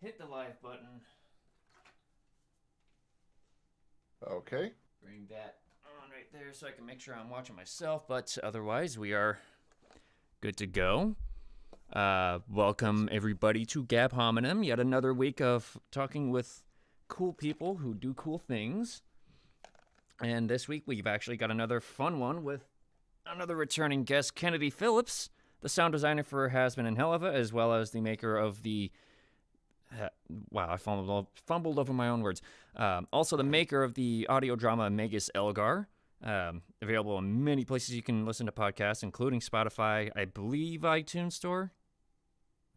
hit the live button. Okay. Bring that on right there so I can make sure I'm watching myself, but otherwise we are good to go. Welcome everybody to Gab Hominem. Yet another week of talking with cool people who do cool things. And this week we've actually got another fun one with another returning guest, Kennedy Phillips, the sound designer for Hasbin and Heleva, as well as the maker of the wow, I fumbled over my own words. Also, the maker of the audio drama Magus Elgar, available in many places you can listen to podcasts, including Spotify, I believe iTunes Store.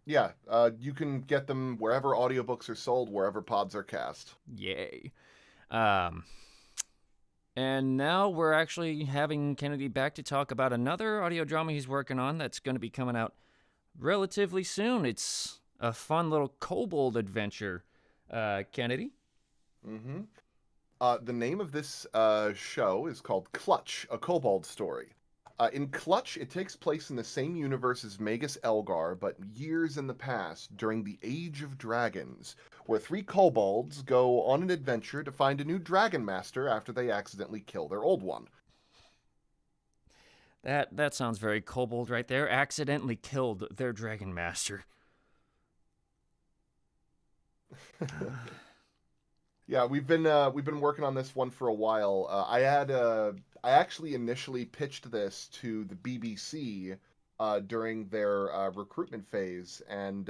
Yeah, you can get them wherever audiobooks are sold, wherever pods are cast. Yay. Um, and now we're actually having Kennedy back to talk about another audio drama he's working on that's going to be coming out relatively soon. It's a fun little kobold adventure. Kennedy? Mm-hmm. The name of this show is called Clutch, a Kobold Story. In Clutch, it takes place in the same universe as Magus Elgar, but years in the past, during the Age of Dragons, where three kobolds go on an adventure to find a new dragon master after they accidentally kill their old one. That sounds very kobold right there. Accidentally killed their dragon master. Yeah, we've been working on this one for a while. I actually initially pitched this to the BBC during their recruitment phase, and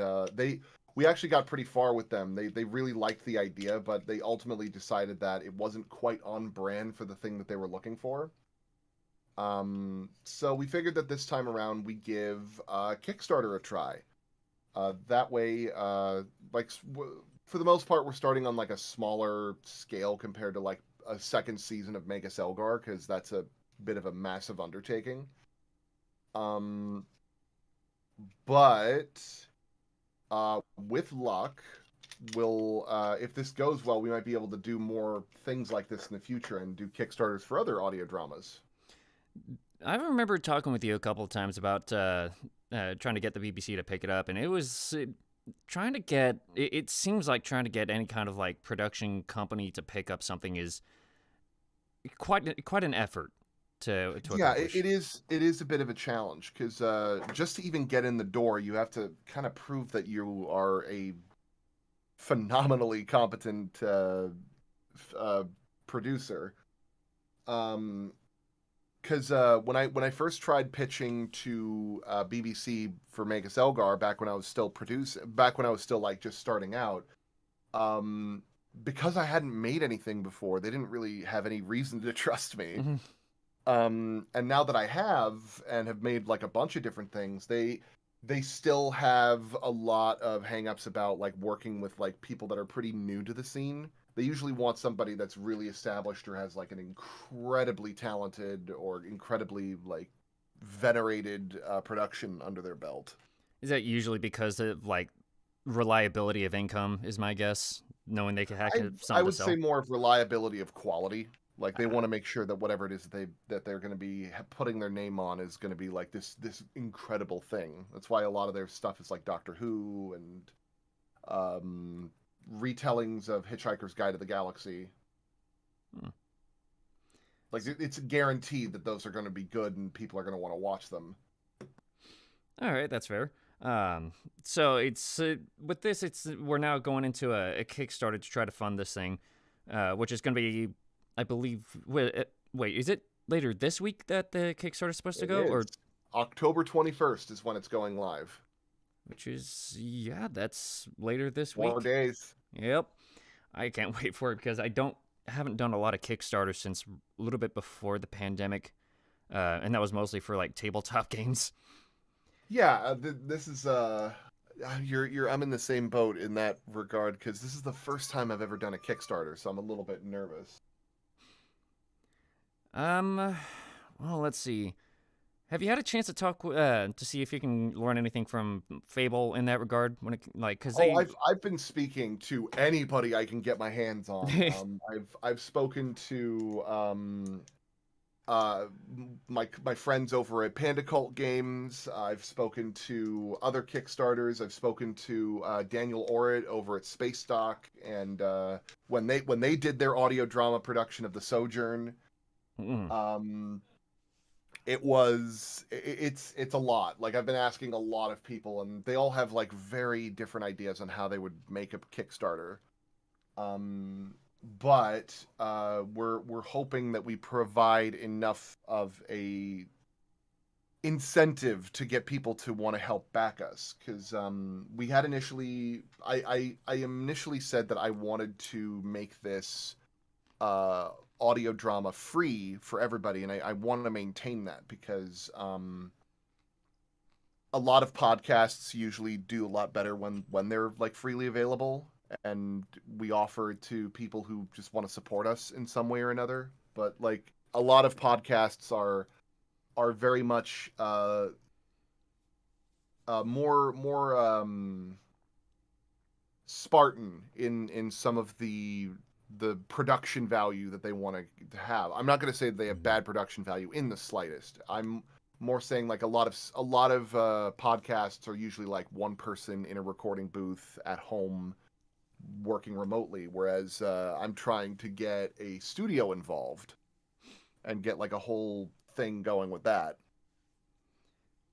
we actually got pretty far with them. They really liked the idea, but they ultimately decided that it wasn't quite on brand for the thing that they were looking for. So we figured that this time around we give Kickstarter a try. That way, for the most part, we're starting on like a smaller scale compared to like a second season of Magus Elgar, because that's a bit of a massive undertaking. Um, but with luck, we'll if this goes well, we might be able to do more things like this in the future and do Kickstarters for other audio dramas. I remember talking with you a couple of times about trying to get the BBC to pick it up, and it was trying to get. It seems like trying to get any kind of like production company to pick up something is quite an effort to Yeah, accomplish. it is a bit of a challenge because just to even get in the door, you have to kind of prove that you are a phenomenally competent producer. Um, because when I first tried pitching to BBC for Magus Elgar back when I was still like just starting out, um, because I hadn't made anything before, they didn't really have any reason to trust me. Mm-hmm. And now that I have and have made like a bunch of different things, they still have a lot of hangups about like working with like people that are pretty new to the scene. They usually want somebody that's really established or has like an incredibly talented or incredibly like venerated production under their belt. Is that usually because of like reliability of income? Is my guess, knowing they could have I I something to would say sell. more of reliability of quality. Like they Ah, want to make sure that whatever it is that they're going to be putting their name on is going to be like this incredible thing. That's why a lot of their stuff is like Doctor Who and um, retellings of Hitchhiker's Guide to the Galaxy. hmm. Like it's guaranteed that those are going to be good and people are going to want to watch them. All right, that's fair. Um, so it's with this, it's we're now going into a Kickstarter to try to fund this thing, which is going to be, I believe. Wait, is it later this week that the Kickstarter is supposed to It go, is or October 21st is when it's going live. which is yeah, that's later this 4 days. Yep, I can't wait for it because I haven't done a lot of Kickstarter since a little bit before the pandemic, and that was mostly for like tabletop games. Yeah, this is you're I'm in the same boat in that regard because this is the first time I've ever done a Kickstarter, so I'm a little bit nervous. Um, well, let's see. Have you had a chance to talk to see if you can learn anything from Fable in that regard? When it like, cause Oh, they, I've been speaking to anybody I can get my hands on. I've spoken to my friends over at Panda Cult Games. I've spoken to other Kickstarters. I've spoken to Daniel Orrit over at Space Dock, and when they did their audio drama production of The Sojourn, Mm. it's a lot. Like, I've been asking a lot of people, and they all have like very different ideas on how they would make a Kickstarter. But we're hoping that we provide enough of a incentive to get people to want to help back us, because we had initially I initially said that I wanted to make this audio drama free for everybody, and I want to maintain that, because a lot of podcasts usually do a lot better when they're like freely available, and we offer it to people who just want to support us in some way or another. But like, a lot of podcasts are very much more Spartan in some of the production value that they want to have. I'm not going to say they have bad production value in the slightest. I'm more saying like a lot of podcasts are usually like one person in a recording booth at home working remotely, whereas I'm trying to get a studio involved and get like a whole thing going with that.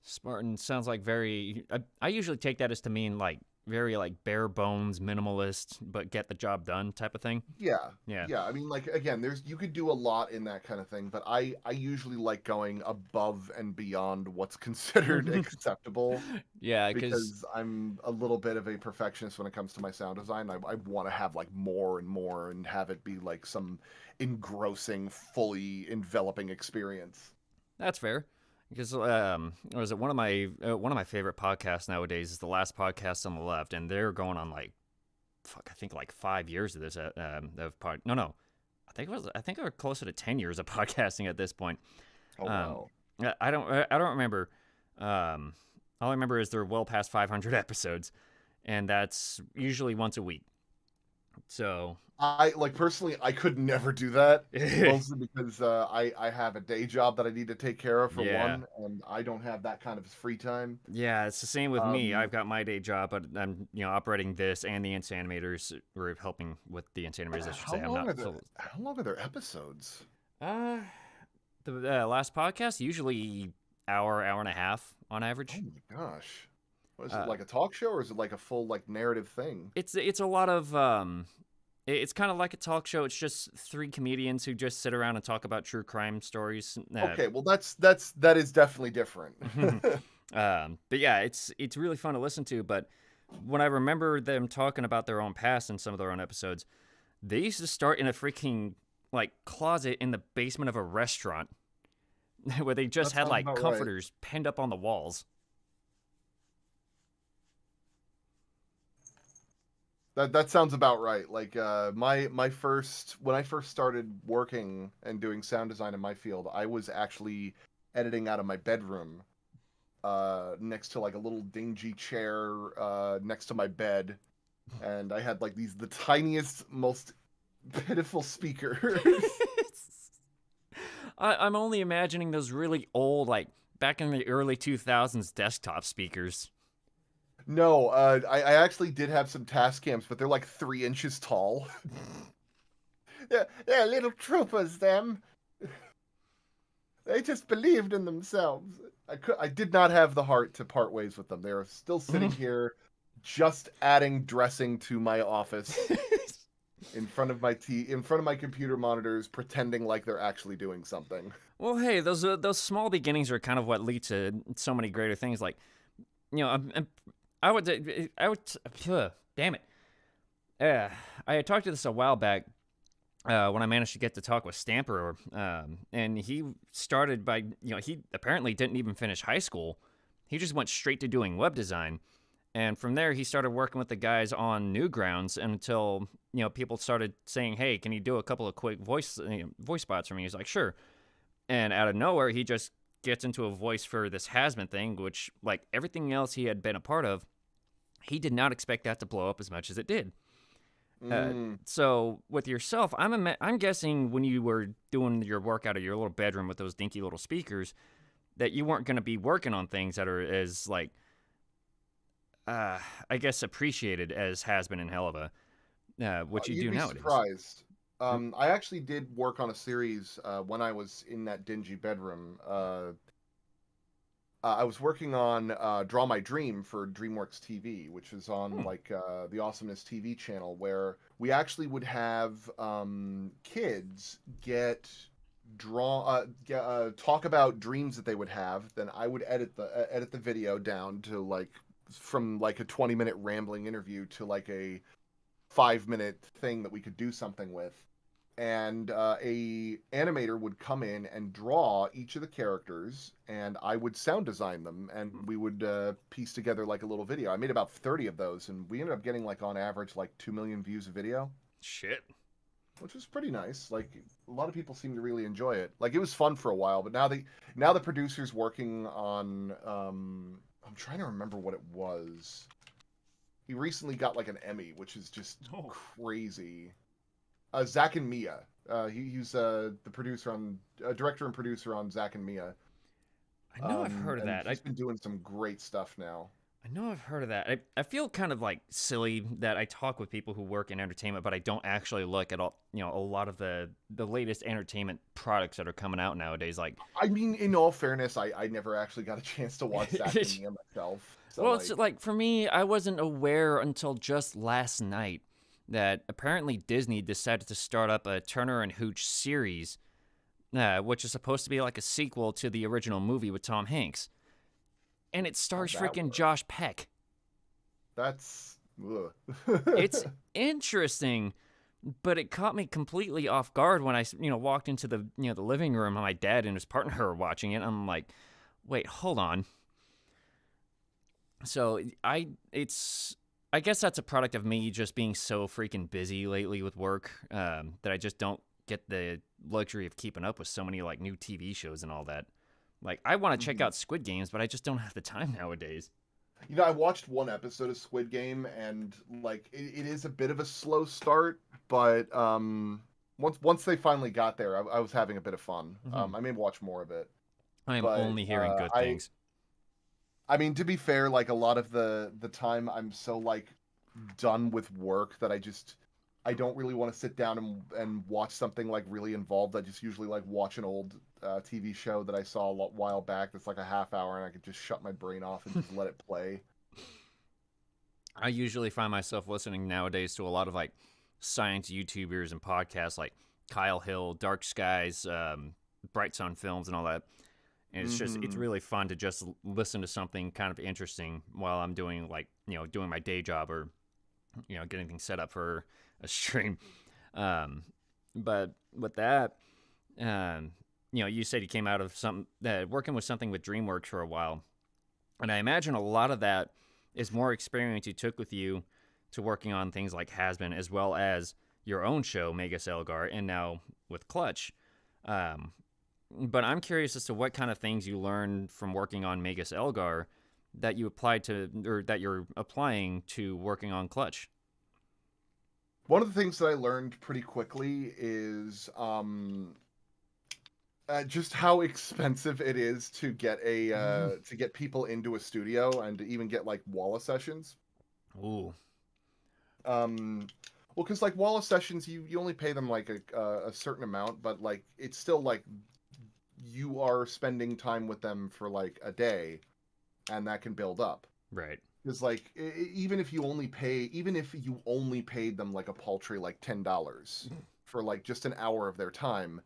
Spartan sounds like very. I usually take that as to mean like very like bare bones, minimalist, but get the job done type of thing. Yeah. Yeah. Yeah. I mean, like, again, you could do a lot in that kind of thing, but I usually like going above and beyond what's considered acceptable, Yeah, because I'm a little bit of a perfectionist when it comes to my sound design. I want to have like more and more and have it be like some engrossing, fully enveloping experience. that's fair. Because was it one of my favorite podcasts nowadays is the Last Podcast on the Left, and they're going on like, fuck, I think like 5 years of this of pod. No, I think they were closer to 10 years of podcasting at this point. Oh wow. I don't remember. All I remember is they're well past 500 episodes, and that's usually once a week. So I like, personally, I could never do that, mostly because I have a day job that I need to take care of, for yeah. one, and I don't have that kind of free time. Yeah, it's the same with me. Um, I've got my day job, but I'm operating this and the Insanimators, or helping with the Insanimators, I should how say. I'm long not are the full. how long are their episodes? Uh, the last podcast usually hour and a half on Oh average. my gosh. What is it, Uh, like a talk show, or is it like a full like narrative thing? it's a lot of it's kind of like a talk show. It's just three comedians who just sit around and talk about true crime stories. Okay, well that is definitely different. But yeah, it's really fun to listen to. But when I remember them talking about their own past in some of their own episodes, they used to start in a freaking like closet in the basement of a restaurant where they just That had sounds like about right. comforters pinned up on the walls. That sounds about right. Like, my first when I first started working and doing sound design in my field, I was actually editing out of my bedroom, next to like a little dingy chair, next to my bed, and I had like the tiniest, most pitiful speakers. I'm only imagining those really old, like back in the early 2000s desktop speakers. No, I actually did have some task cams, but they're like 3 inches tall. Yeah, they're little troopers, them. They just believed in themselves. I did not have the heart to part ways with them. They are still sitting here, just adding dressing to my office in front of my computer monitors, pretending like they're actually doing something. Well, hey, those small beginnings are kind of what lead to so many greater things. Like, I would, damn it. I had talked to this a while back when I managed to get to talk with Stamper, and he started by, he apparently didn't even finish high school. He just went straight to doing web design. And from there, he started working with the guys on Newgrounds until, people started saying, hey, can you do a couple of quick voice spots for me? He's like, sure. And out of nowhere, he just gets into a voice for this Hasman thing, which, like everything else he had been a part of, he did not expect that to blow up as much as it did. Uh, Mm. so with yourself, I'm guessing when you were doing your work out of your little bedroom with those dinky little speakers, that you weren't going to be working on things that are as like, I guess appreciated as has been in Helva, what you You'd do be nowadays. surprised. I actually did work on a series when I was in that dingy bedroom. I was working on Draw My Dream for DreamWorks TV, which is on Hmm. like the Awesomeness TV channel, where we actually would have kids talk about dreams that they would have. Then I would edit the video down to like from like a 20-minute rambling interview to like a 5-minute thing that we could do something with, and a animator would come in and draw each of the characters, and I would sound design them, and we would piece together like a little video. I made about 30 of those, and we ended up getting like on average like 2 million views a video, Shit. which was pretty nice. Like a lot of people seem to really enjoy it. Like it was fun for a while, but now the producer's working on I'm trying to remember what it was. He recently got like an Emmy, which is just Oh. crazy. Zach and Mia. He's the director and producer on Zach and Mia. I know I've heard of And that. he's been doing some great stuff now. I know I've heard of that. I feel kind of like silly that I talk with people who work in entertainment, but I don't actually look at all, a lot of the latest entertainment products that are coming out nowadays. Like, I mean, in all fairness, I never actually got a chance to watch Zach and Mia myself. So well, it's like for me, I wasn't aware until just last night that apparently Disney decided to start up a Turner and Hooch series, which is supposed to be like a sequel to the original movie with Tom Hanks. And it stars that freaking work? Josh Peck. That's ugh. It's interesting, but it caught me completely off guard when I, walked into the, the living room and my dad and his partner were watching it. I'm like, wait, hold on. So I guess that's a product of me just being so freaking busy lately with work that I just don't get the luxury of keeping up with so many like new TV shows and all that. Like I want to check Mhm. out Squid Games, but I just don't have the time nowadays. I watched one episode of Squid Game, and like it is a bit of a slow start, but once they finally got there, I was having a bit of fun. Mhm. I may watch more of it, I am but only hearing good I things. I mean, to be fair, like a lot of the time I'm so like done with work that I don't really want to sit down and watch something like really involved. I just usually like watch an old TV show that I saw a while back that's like a half hour, and I could just shut my brain off and just let it play. I usually find myself listening nowadays to a lot of like science YouTubers and podcasts like Kyle Hill, Dark Skies, Bright Sun Films, and all that. And it's Hmm. really fun to just listen to something kind of interesting while I'm doing like, doing my day job or, getting things set up for a stream. Um, but with that, you said you came out of working with something with DreamWorks for a while. And I imagine a lot of that is more experience you took with you to working on things like Has-Been, as well as your own show, Magus Elgar, and now with Clutch. Um, but I'm curious as to what kind of things you learned from working on Magus Elgar that you applied to, or that you're applying to working on Clutch. One of the things that I learned pretty quickly is just how expensive it is to get to get people into a studio and to even get like Walla sessions. Ooh, Well, because like Walla sessions, you only pay them like a certain amount, but like it's still like you are spending time with them for like a day, and that can build up. right. Because like even if you only paid them like a paltry like $10 for like just an hour of their time,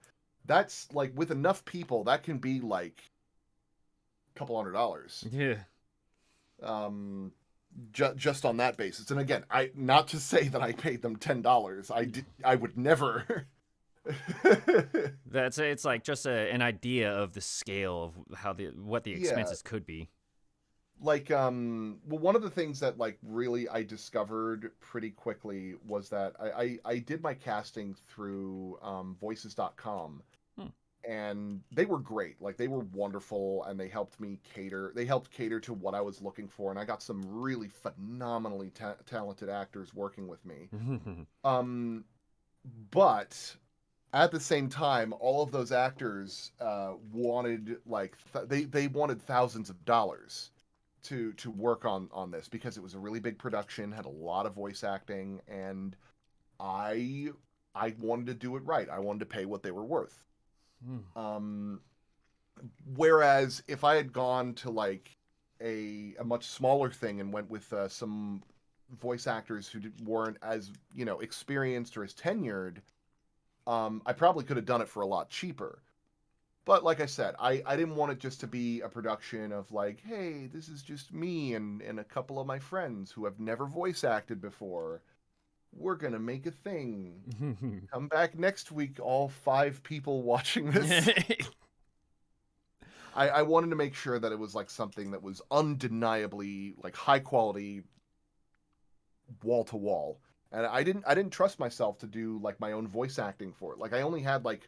that's like with enough people that can be like a couple $100. Yeah. Just on that basis. And again, I not to say that I paid them $10. I would never. It's like just an idea of the scale of what the Yeah, expenses could be. like well, one of the things that like really I discovered pretty quickly was that I did my casting through voices.com, Hmm. and they were great. Like, they were wonderful, and they helped me cater. They helped cater to what I was looking for, and I got some really phenomenally talented actors working with me. But at the same time, all of those actors wanted like they wanted thousands of dollars to work on this because it was a really big production, had a lot of voice acting, and I I wanted to do it right. I wanted to pay what they were worth. Um, Whereas if I had gone to like a much smaller thing and went with some voice actors who weren't as experienced or as tenured, I probably could have done it for a lot cheaper. But like I said, I didn't want it just to be a production of like, hey, this is just me and a couple of my friends who have never voice acted before. We're gonna make a thing. Come back next week, all 5 people watching this. I wanted to make sure that it was like something that was undeniably like high quality, wall to wall. And I didn't trust myself to do like my own voice acting for it. Like I only had like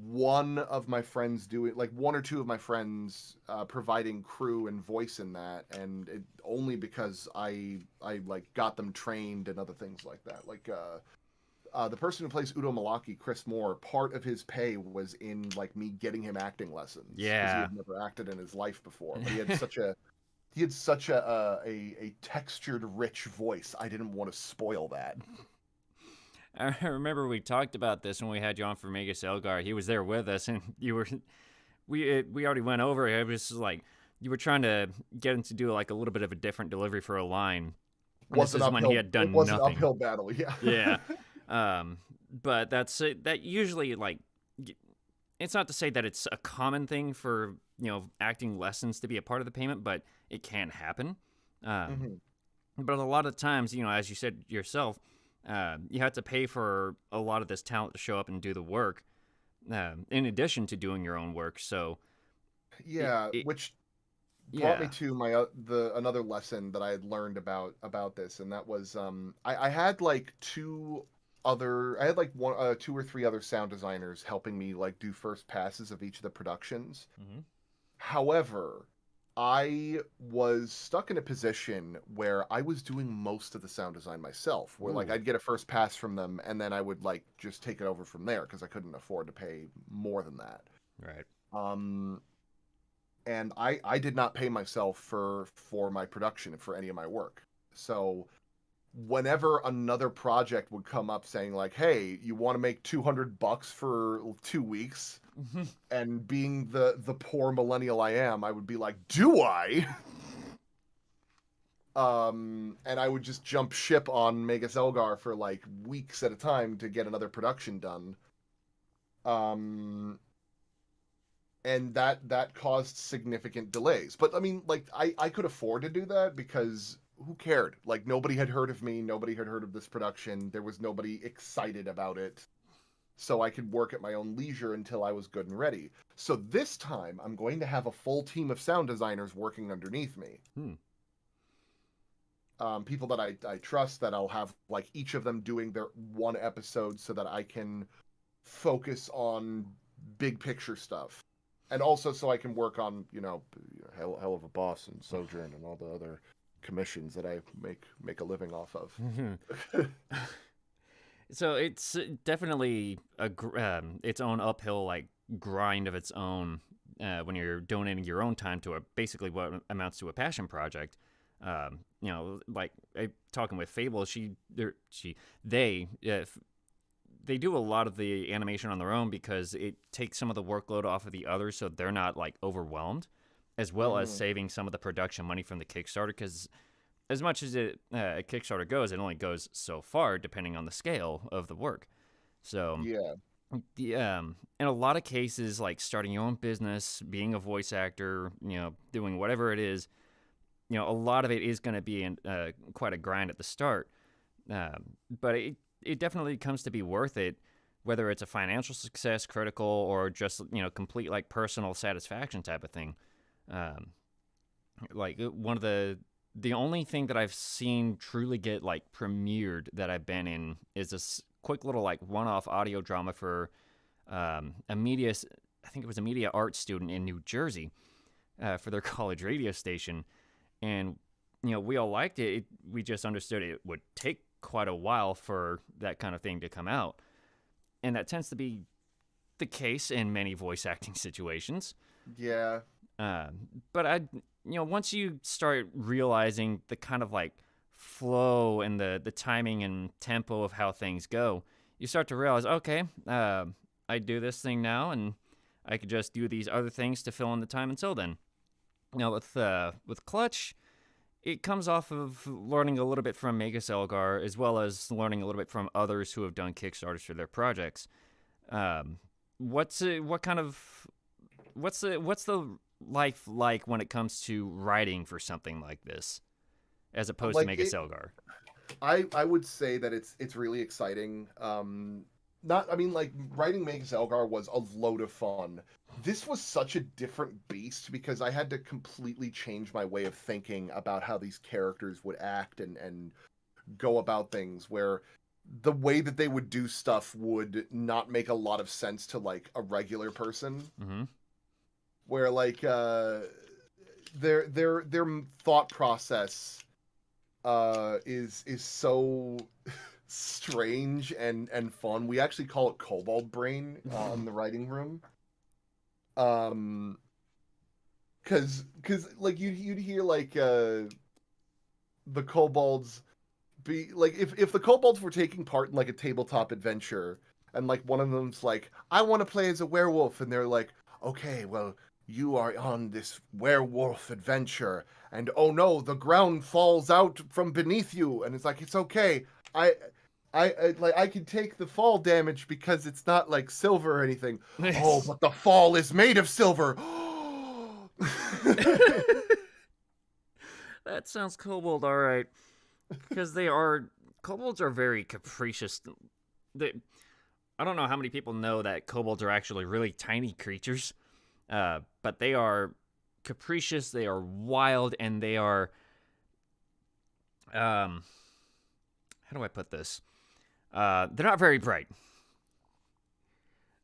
one of my friends do it, like 1 or 2 of my friends providing crew and voice in that, and it only because I like got them trained and other things like that. Like the person who plays Udo Malaki, Chris Moore, part of his pay was in like me getting him acting lessons because he had never acted in his life before. But he had such a textured, rich voice. I didn't want to spoil that. I remember we talked about this when we had you on for Megas Elgar. He was there with us, and we already went over it. It was like you were trying to get him to do like a little bit of a different delivery for a line. This is when he had done nothing. An uphill battle, yeah. Yeah. But that usually, like, it's not to say that it's a common thing for acting lessons to be a part of the payment, but it can happen. But a lot of times, as you said yourself, you have to pay for a lot of this talent to show up and do the work, in addition to doing your own work. So, which brought me to my another lesson that I had learned about this, and that was I had like 2 or 3 other sound designers helping me like do first passes of each of the productions. However, I was stuck in a position where I was doing most of the sound design myself, where like I'd get a first pass from them and then I would like just take it over from there because I couldn't afford to pay more than that. Right. And I did not pay myself for my production, for any of my work. So whenever another project would come up saying like, hey, you want to make $200 for 2 weeks, and being the poor millennial I am, I would be like, do I? And I would just jump ship on Megas Elgar for like weeks at a time to get another production done. And that caused significant delays. But I mean, like I could afford to do that because who cared? Like nobody had heard of me, nobody had heard of this production. There was nobody excited about it. So I could work at my own leisure until I was good and ready. So this time, I'm going to have a full team of sound designers working underneath me. People that I trust, that I'll have like each of them doing their one episode so that I can focus on big picture stuff. And also so I can work on, Hell of a Boss and Sojourn and all the other commissions that I make a living off of. So it's definitely its own uphill like grind of its own when you're donating your own time to basically what amounts to a passion project. Like talking with Fable, they do a lot of the animation on their own because it takes some of the workload off of the others, so they're not like overwhelmed, as well as saving some of the production money from the Kickstarter, because as much as a Kickstarter goes, it only goes so far depending on the scale of the work. So in a lot of cases, like starting your own business, being a voice actor, doing whatever it is, a lot of it is going to be quite a grind at the start. But it definitely comes to be worth it, whether it's a financial success, critical, or just complete like personal satisfaction type of thing. Like one of the only thing that I've seen truly get like premiered that I've been in is this quick little like one-off audio drama for a media. I think it was a media arts student in New Jersey for their college radio station. And, we all liked it. We just understood it would take quite a while for that kind of thing to come out. And that tends to be the case in many voice acting situations. Yeah. But once you start realizing the kind of like flow and the timing and tempo of how things go, you start to realize, okay, I do this thing now, and I could just do these other things to fill in the time until then. Now with Clutch, it comes off of learning a little bit from Magus Elgar, as well as learning a little bit from others who have done Kickstarters for their projects. What's the life like when it comes to writing for something like this, as opposed to Magus Elgar? I would say that it's really exciting. Writing Magus Elgar was a load of fun. This was such a different beast because I had to completely change my way of thinking about how these characters would act and go about things, where the way that they would do stuff would not make a lot of sense to like a regular person. Mm-hmm. Where like their thought process is so strange and fun. We actually call it Kobold Brain in the writing room. Cause like you'd hear like the kobolds be like, if the kobolds were taking part in like a tabletop adventure, and like one of them's like, I want to play as a werewolf, and they're like, okay, well, you are on this werewolf adventure, and oh no, the ground falls out from beneath you, and it's like, it's okay, I can take the fall damage because it's not like silver or anything. Oh, but the fall is made of silver. That sounds kobold, all right. Because kobolds are very capricious. I don't know how many people know that kobolds are actually really tiny creatures, but they are capricious, they are wild, and they are, how do I put this? They're not very bright.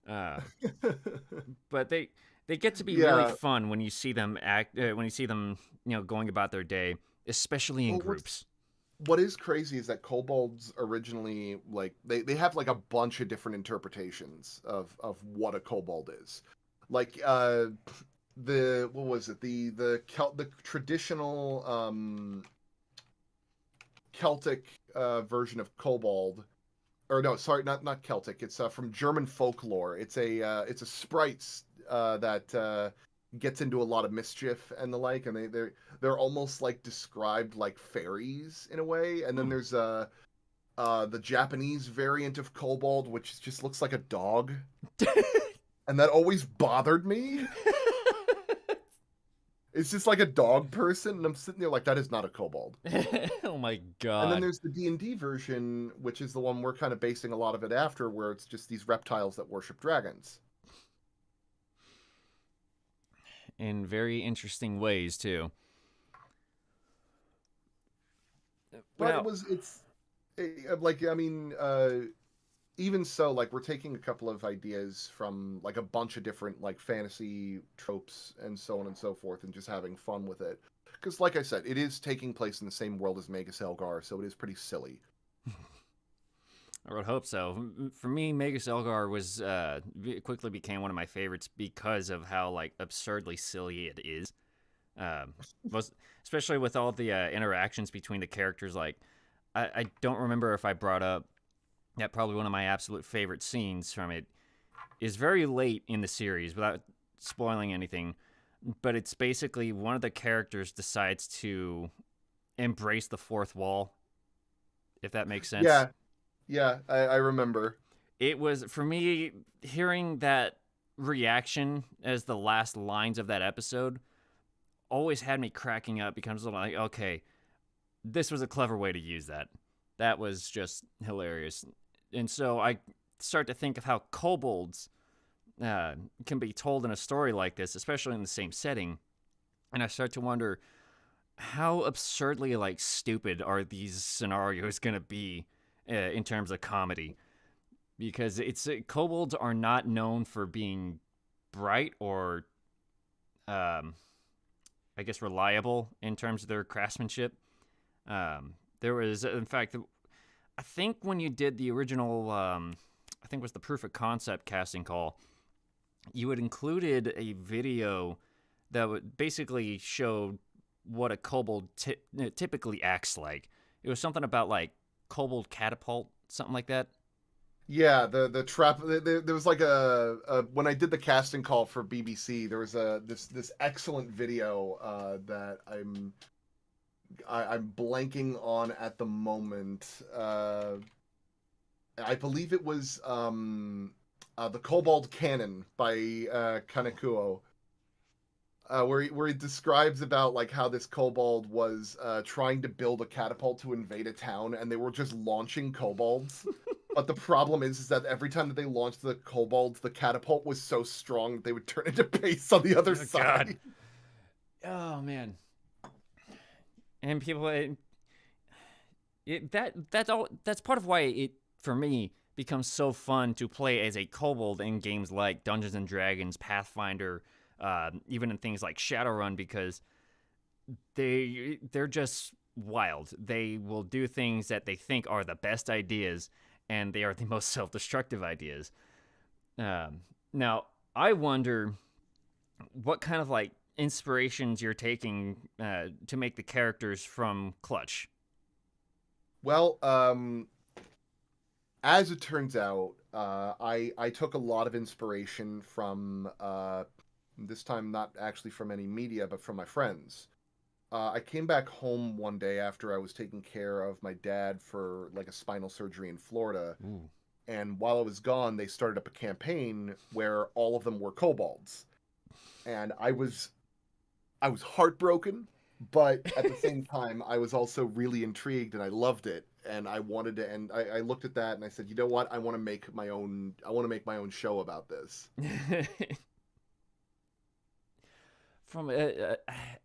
But they get to be really fun when you see them going about their day, especially in groups. What is crazy is that kobolds originally, like, they have like a bunch of different interpretations of what a kobold is. Like the traditional Celtic version of kobold, or no, sorry, not Celtic. It's from German folklore. It's a sprite that gets into a lot of mischief and the like, and they're almost like described like fairies in a way. And then there's the Japanese variant of kobold, which just looks like a dog, and that always bothered me. It's just like a dog person, and I'm sitting there like, that is not a kobold. Oh my god. And then there's the D&D version, which is the one we're kind of basing a lot of it after, where it's just these reptiles that worship dragons. In very interesting ways, too. But even so, like, we're taking a couple of ideas from like a bunch of different like fantasy tropes and so on and so forth, and just having fun with it. Because, like I said, it is taking place in the same world as Magus Elgar, so it is pretty silly. I would hope so. For me, Magus Elgar quickly became one of my favorites because of how like absurdly silly it is. Especially with all the interactions between the characters. Like, I don't remember if I brought up that probably one of my absolute favorite scenes from it is very late in the series, without spoiling anything. But it's basically one of the characters decides to embrace the fourth wall, if that makes sense. Yeah, I remember. It was, for me, hearing that reaction as the last lines of that episode always had me cracking up, because I'm like, okay, this was a clever way to use that. That was just hilarious. And so I start to think of how kobolds can be told in a story like this, especially in the same setting. And I start to wonder, how absurdly like stupid are these scenarios going to be in terms of comedy? Because kobolds are not known for being bright or, I guess, reliable in terms of their craftsmanship. There was, in fact, I think when you did the original, I think it was the proof of concept casting call, you had included a video that would basically show what a kobold typically acts like. It was something about like kobold catapult, something like that. Yeah, the trap. There was like a when I did the casting call for BBC, there was this excellent video that I'm blanking on at the moment. I believe it was the Kobold Cannon by Kanekuo. Where he describes about like how this kobold was trying to build a catapult to invade a town, and they were just launching kobolds. But the problem is that every time that they launched the kobolds, the catapult was so strong that they would turn into paste on the other side. God. Oh man. And people, that's part of why it for me becomes so fun to play as a kobold in games like Dungeons and Dragons, Pathfinder. Even in things like Shadowrun, because they're just wild. They will do things that they think are the best ideas, and they are the most self-destructive ideas. Now, I wonder what kind of like inspirations you're taking to make the characters from Clutch. Well, as it turns out, I took a lot of inspiration from this time not actually from any media, but from my friends. I came back home one day after I was taking care of my dad for like a spinal surgery in Florida. Ooh. And while I was gone, they started up a campaign where all of them were kobolds. And I was heartbroken, but at the same time, I was also really intrigued and I loved it. And I wanted to, and I looked at that and I said, you know what? I want to make my own show about this.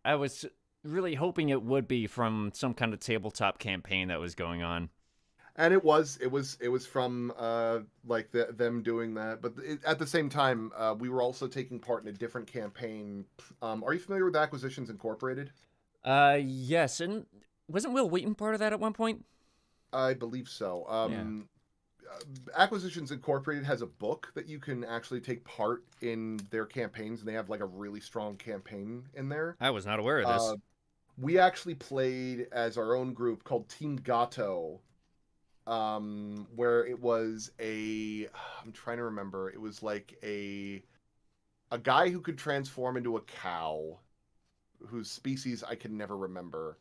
I was really hoping it would be from some kind of tabletop campaign that was going on. And it was from like them doing that, but at the same time, we were also taking part in a different campaign. Are you familiar with Acquisitions Incorporated? Yes, and wasn't Will Wheaton part of that at one point? I believe so. Acquisitions Incorporated has a book that you can actually take part in their campaigns, and they have like a really strong campaign in there. I was not aware of this. We actually played as our own group called Team Gato, where it was I'm trying to remember. It was like a guy who could transform into a cow, whose species I can never remember.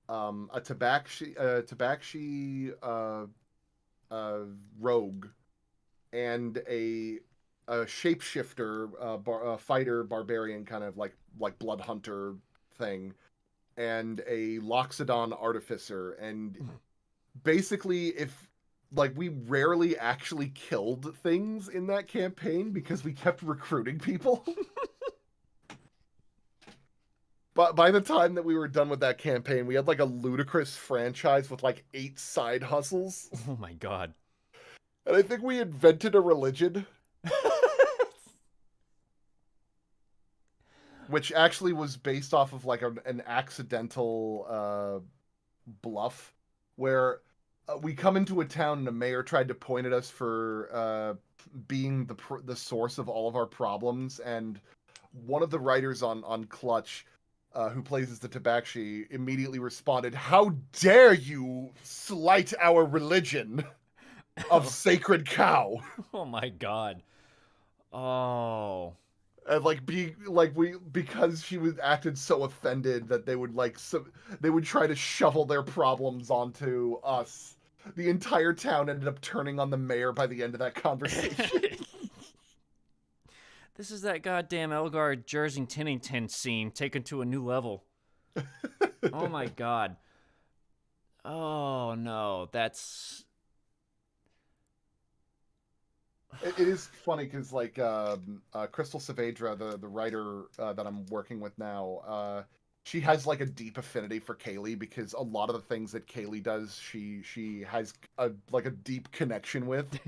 A tabaxi rogue, and a shapeshifter fighter barbarian kind of like blood hunter thing, and a Loxodon artificer. And basically, if like we rarely actually killed things in that campaign because we kept recruiting people. But by the time that we were done with that campaign, we had like a ludicrous franchise with like 8 side hustles. Oh my god. And I think we invented a religion. Which actually was based off of like an accidental bluff where we come into a town and a mayor tried to point at us for being the source of all of our problems. And one of the writers on Clutch, who plays as the Tabaxi, immediately responded, "How dare you slight our religion of sacred cow?" Oh my god. Oh. And because she was acted so offended that they would they would try to shovel their problems onto us. The entire town ended up turning on the mayor by the end of that conversation. This is that goddamn Elgar Jersey Tinnington scene taken to a new level. Oh my god. Oh no, that's... It is funny because like Crystal Saavedra, the writer that I'm working with now, she has like a deep affinity for Kaylee because a lot of the things that Kaylee does, she has a deep connection with.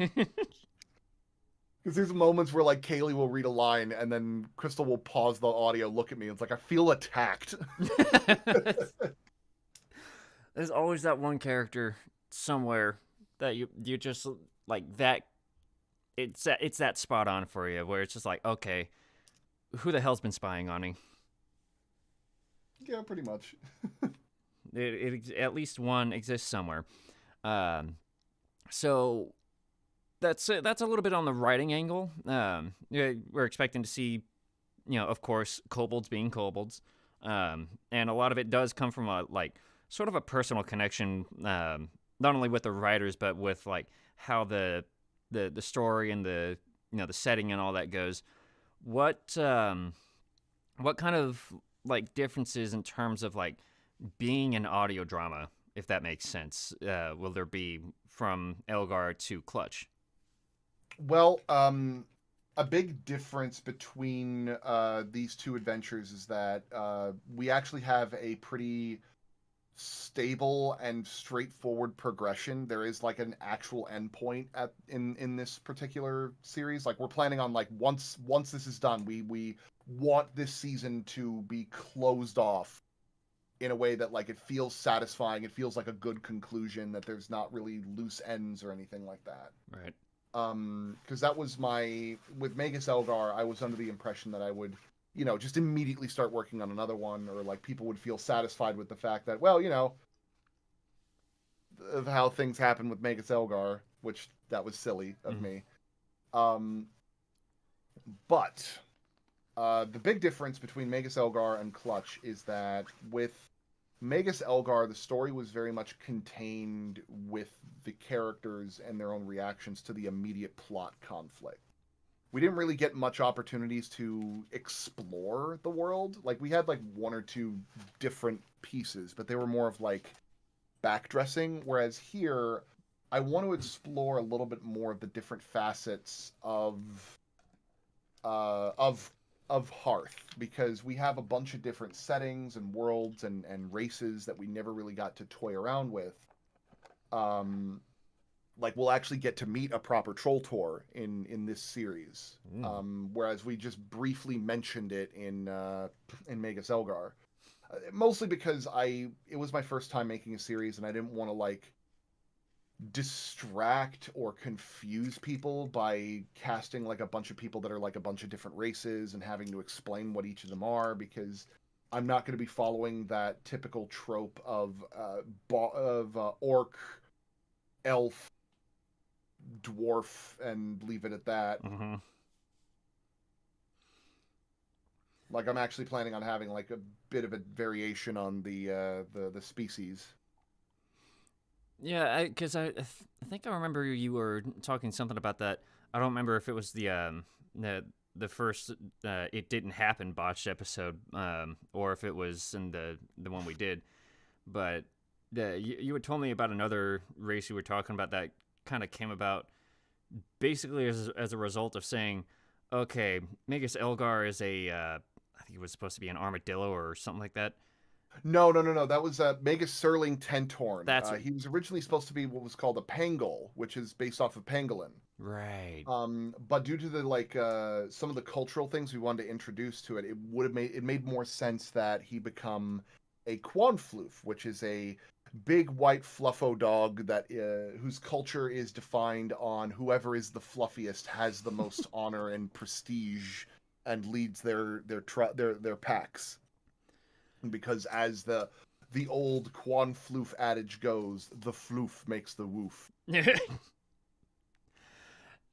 Because there's moments where like Kaylee will read a line and then Crystal will pause the audio, look at me, and it's like I feel attacked. There's always that one character somewhere that you just like that. It's that spot on for you where it's just like, okay, who the hell's been spying on me? Yeah, pretty much. At least one exists somewhere. So that's a little bit on the writing angle. Yeah, we're expecting to see, of course, kobolds being kobolds, and a lot of it does come from a sort of a personal connection, not only with the writers but with like how the story and the the setting and all that goes. What kind of like differences in terms of like being an audio drama, if that makes sense, will there be from Elgar to Clutch? Well, a big difference between these two adventures is that we actually have a pretty stable and straightforward progression. There is like an actual endpoint in this particular series. Like we're planning on like once this is done, we want this season to be closed off in a way that like it feels satisfying. It feels like a good conclusion, that there's not really loose ends or anything like that. Right. Because that was with Magus Elgar, I was under the impression that I would, just immediately start working on another one, or like people would feel satisfied with the fact that, well, of how things happen with Magus Elgar, which that was silly of me. But the big difference between Magus Elgar and Clutch is that with Magus Elgar, the story was very much contained with the characters and their own reactions to the immediate plot conflict. We didn't really get much opportunities to explore the world. Like, we had like one or two different pieces, but they were more of like backdressing. Whereas here, I want to explore a little bit more of the different facets of Hearth, because we have a bunch of different settings and worlds and races that we never really got to toy around with. Like we'll actually get to meet a proper troll tour in this series, whereas we just briefly mentioned it in Magus Elgar, mostly because it was my first time making a series and I didn't want to like distract or confuse people by casting like a bunch of people that are like a bunch of different races and having to explain what each of them are, because I'm not going to be following that typical trope of orc, elf, dwarf, and leave it at that. Like I'm actually planning on having like a bit of a variation on the species. Yeah, because I think I remember you were talking something about that. I don't remember if it was the first It Didn't Happen botched episode, or if it was in the one we did. But you had told me about another race you were talking about that kind of came about basically as a result of saying, okay, Magus Elgar is I think it was supposed to be an armadillo or something like that. No. That was Magus Surling Tentorn. That's he was originally supposed to be what was called a pangol, which is based off of pangolin. Right. But due to the some of the cultural things we wanted to introduce to it, it made more sense that he become a Quanfloof, which is a big white fluffo dog that whose culture is defined on whoever is the fluffiest has the most honor and prestige and leads their packs. Because as the old Quanfloof adage goes, the floof makes the woof.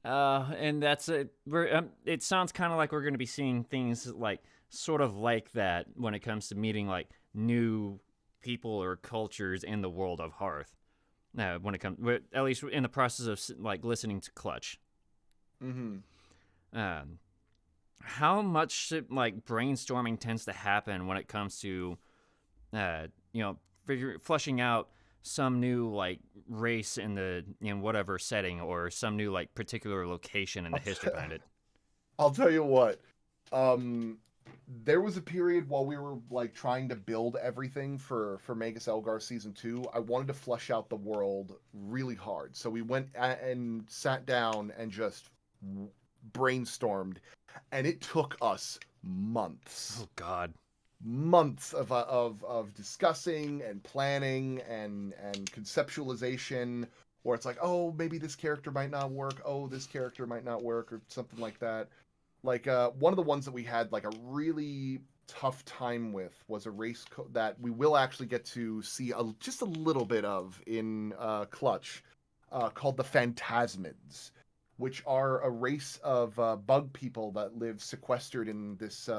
And that's it. It sounds kind of like we're going to be seeing things like sort of like that when it comes to meeting like new people or cultures in the world of Hearth. When it comes, at least in the process of like listening to Clutch. How much like brainstorming tends to happen when it comes to, fleshing out some new like race in whatever setting, or some new like particular location and the history behind it? I'll tell you what. There was a period while we were like trying to build everything for Magus Elgar season 2. I wanted to flesh out the world really hard, so we went and sat down and just brainstormed, and it took us months. Oh God. Months of discussing and planning and conceptualization, where it's like, oh, maybe this character might not work, oh, this character might not work, or something like that. Like one of the ones that we had like a really tough time with was a race that we will actually get to see just a little bit of in Clutch, called the Phantasmids, which are a race of bug people that live sequestered in this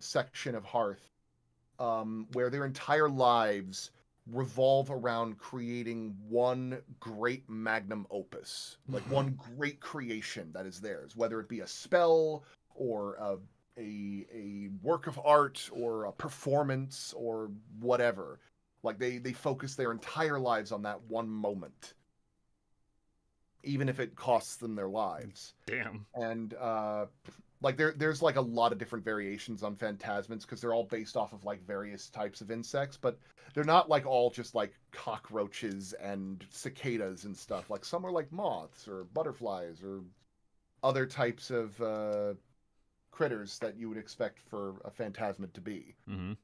section of Hearth, where their entire lives revolve around creating one great magnum opus, like one great creation that is theirs, whether it be a spell or a work of art or a performance or whatever. Like they focus their entire lives on that one moment, even if it costs them their lives. Damn. And like there's like a lot of different variations on Phantasmids because they're all based off of like various types of insects, but they're not like all just like cockroaches and cicadas and stuff. Like some are like moths or butterflies or other types of critters that you would expect for a Phantasmid to be. Mm-hmm.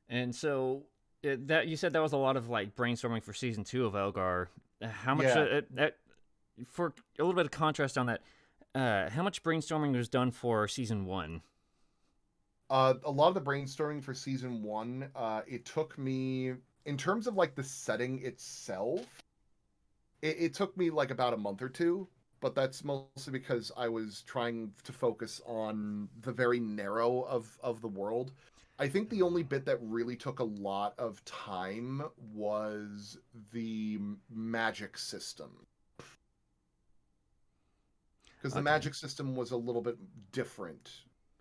And so that you said that was a lot of like brainstorming for season 2 of Elgar. How much for a little bit of contrast on that? How much brainstorming was done for season 1? A lot of the brainstorming for season 1, it took me, in terms of like the setting itself, it took me like about a month or two, but that's mostly because I was trying to focus on the very narrow of the world. I think the only bit that really took a lot of time was the magic system. Because the magic system was a little bit different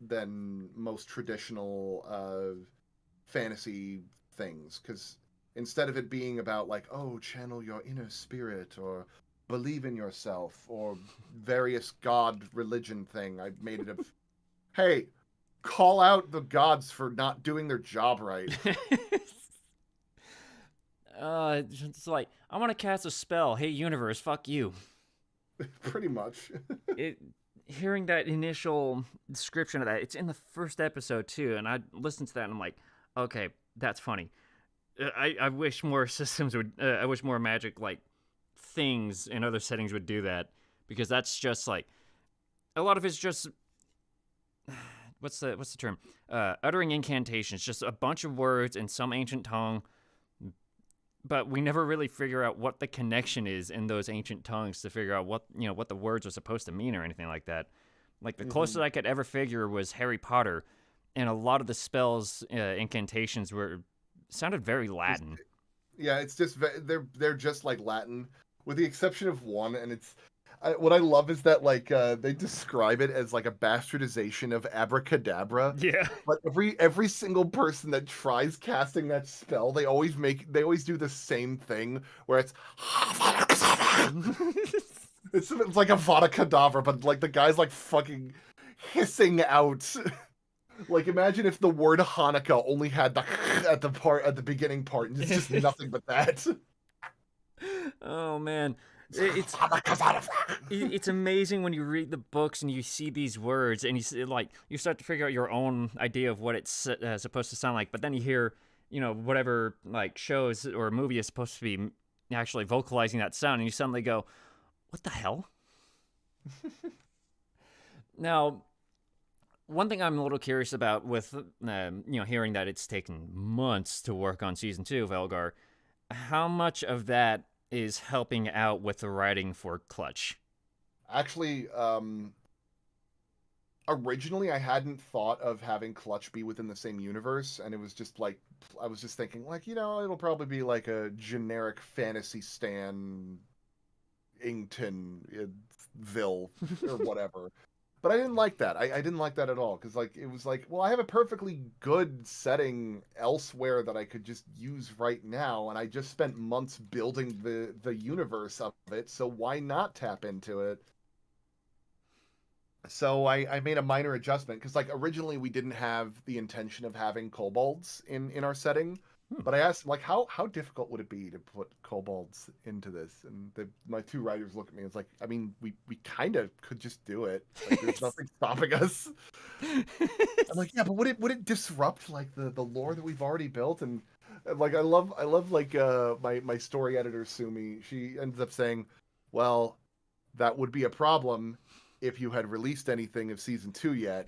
than most traditional fantasy things. Because instead of it being about like, oh, channel your inner spirit or believe in yourself or various god religion thing, I made it a hey, call out the gods for not doing their job right. It's like, I want to cast a spell. Hey, universe, fuck you. Pretty much. Hearing that initial description of that, it's in the first episode too, and I listened to that and I'm like, okay, that's funny. I wish more systems would. I wish more magic like things in other settings would do that, because that's just like a lot of it's just what's the term? Uttering incantations, just a bunch of words in some ancient tongue, but we never really figure out what the connection is in those ancient tongues to figure out what the words are supposed to mean or anything like that. Like the closest I could ever figure was Harry Potter, and a lot of the spells, incantations sounded very Latin. Yeah, it's just they're just like Latin, with the exception of one, and it's what I love is that like they describe it as like a bastardization of abracadabra. Yeah. But every single person that tries casting that spell, they always do the same thing where it's it's like a Vada Kedavra, but like the guy's like fucking hissing out. Like imagine if the word Hanukkah only had the at the beginning part, and it's just nothing but that. Oh man. It's amazing when you read the books and you see these words and you start to figure out your own idea of what it's supposed to sound like, but then you hear whatever like shows or movie is supposed to be actually vocalizing that sound, and you suddenly go, what the hell? Now, one thing I'm a little curious about with hearing that it's taken months to work on season 2 of Elgar, how much of that is helping out with the writing for Clutch? Actually, originally I hadn't thought of having Clutch be within the same universe, and it was just like I was just thinking like, it'll probably be like a generic fantasy stan Ingtonville or whatever. But I didn't like that. I didn't like that at all, because like it was like, well, I have a perfectly good setting elsewhere that I could just use right now, and I just spent months building the universe of it, so why not tap into it? So I made a minor adjustment, because like originally we didn't have the intention of having kobolds in our setting. But I asked him, like, how difficult would it be to put kobolds into this? And my two writers look at me and it's like, I mean, we kind of could just do it. Like, there's nothing stopping us. I'm like, yeah, but would it disrupt like the lore that we've already built? And like, I love like my story editor Sumi. She ends up saying, well, that would be a problem if you had released anything of season 2 yet,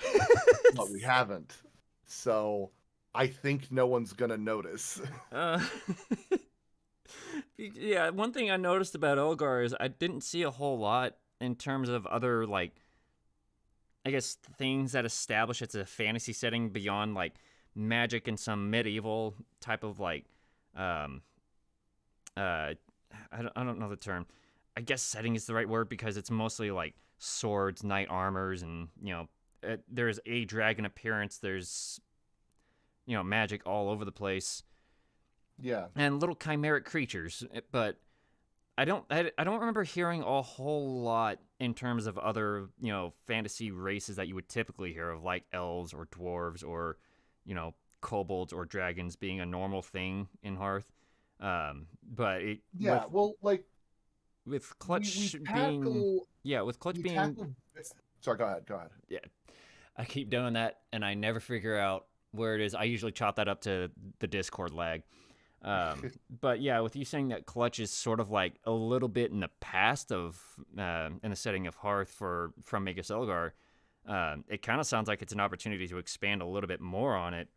but we haven't. So I think no one's gonna notice. uh, yeah, one thing I noticed about Elgar is I didn't see a whole lot in terms of other, like, I guess things that establish it's a fantasy setting beyond like magic and some medieval type of like um I don't know the term. I guess setting is the right word because it's mostly like swords, knight armors, and there's a dragon appearance. There's magic all over the place Yeah. and little chimeric creatures. But I don't remember hearing a whole lot in terms of other fantasy races that you would typically hear of, like elves or dwarves or kobolds or dragons being a normal thing in Hearth. But Yeah, well, like with we Clutch being tackle with Clutch we being tackle. Sorry, go ahead. Go ahead. yeah, I keep doing that and I never figure out where it is. I usually chalk that up to the Discord lag. But yeah, with you saying that Clutch is sort of like a little bit in the past of in the setting of Hearth from Magus Elgar, it kind of sounds like it's an opportunity to expand a little bit more on it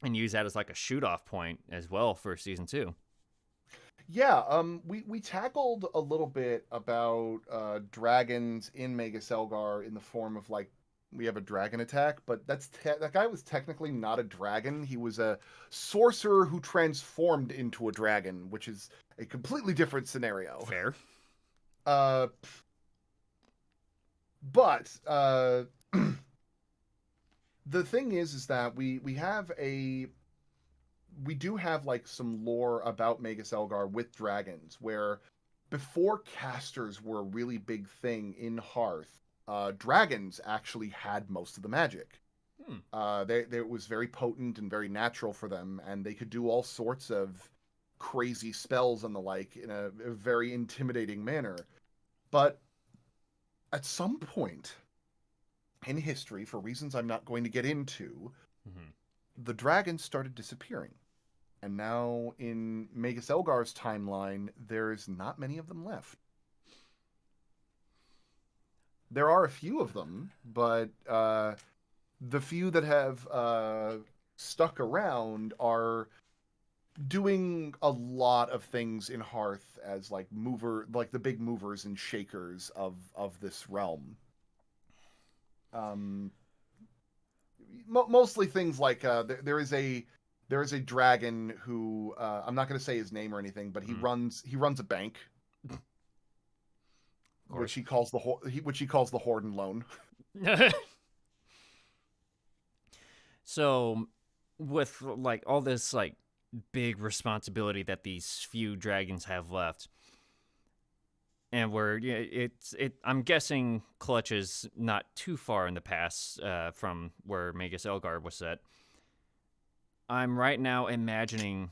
and use that as like a shoot off point as well for season 2. Yeah, we tackled a little bit about dragons in Magus Elgar in the form of like we have a dragon attack, but that guy was technically not a dragon. He was a sorcerer who transformed into a dragon, which is a completely different scenario. Fair. Uh, but the thing is that we do have like some lore about Magus Elgar with dragons, where before casters were a really big thing in Hearth, dragons actually had most of the magic. It was very potent and very natural for them, and they could do all sorts of crazy spells and the like in a very intimidating manner. But at some point in history, for reasons I'm not going to get into, the dragons started disappearing. And now in Magus Elgar's timeline, there's not many of them left. There are a few of them, but the few that have stuck around are doing a lot of things in Hearth as like the big movers and shakers of this realm. Mostly things like there is a dragon who I'm not going to say his name or anything, but he runs a bank, which he calls the Hoard and Loan. So, with like all this like big responsibility that these few dragons have left, and I'm guessing Clutch is not too far in the past from where Magus Elgar was set. I'm right now imagining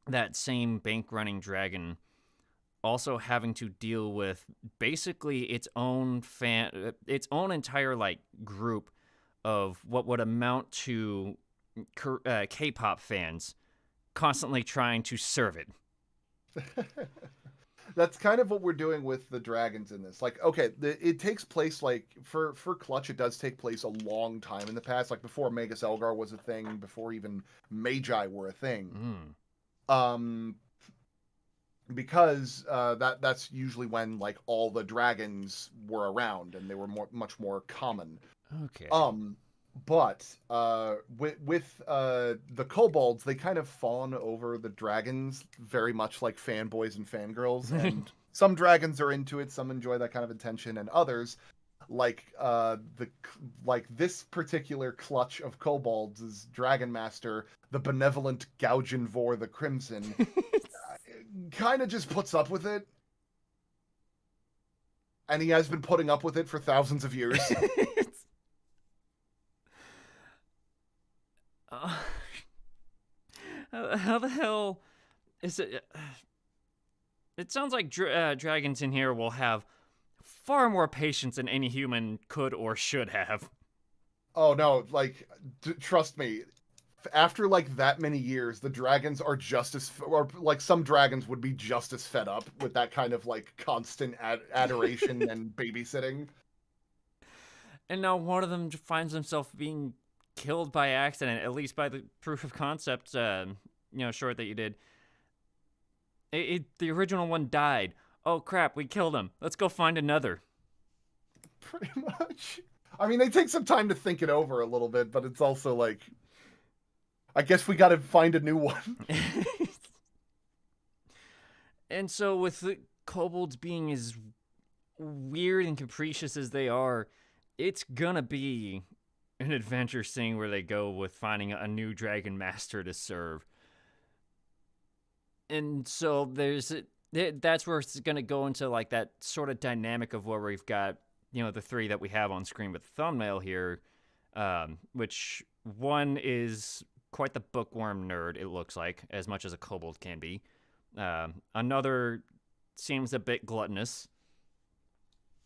that same bank running dragon also having to deal with basically its own entire like group of what would amount to K-pop fans constantly trying to serve it. That's kind of what we're doing with the dragons in this. Like, okay, it takes place like for Clutch, it does take place a long time in the past, like before Magus Elgar was a thing, before even Magi were a thing. Because that's usually when like all the dragons were around and they were much more common. Okay. But with the kobolds, they kind of fawn over the dragons very much like fanboys and fangirls, and some dragons are into it, some enjoy that kind of attention, and others, like this particular clutch of kobolds is Dragon Master, the benevolent Gaujin Vor the Crimson, kind of just puts up with it. And he has been putting up with it for thousands of years. How the hell is it? It sounds like dragons in here will have far more patience than any human could or should have. Oh no, like trust me. After like that many years, the dragons are just as, or like some dragons would be just as fed up with that kind of like constant adoration and babysitting. And now one of them finds himself being killed by accident, at least by the proof of concept, short that you did. The original one died. Oh crap, we killed him. Let's go find another. Pretty much. I mean, they take some time to think it over a little bit, but it's also like, I guess we got to find a new one. And so, with the kobolds being as weird and capricious as they are, it's gonna be an adventure scene where they go with finding a new dragon master to serve. And so that's where it's gonna go into like that sort of dynamic of where we've got the three that we have on screen with the thumbnail here, which one is quite the bookworm nerd, it looks like, as much as a kobold can be. Another seems a bit gluttonous,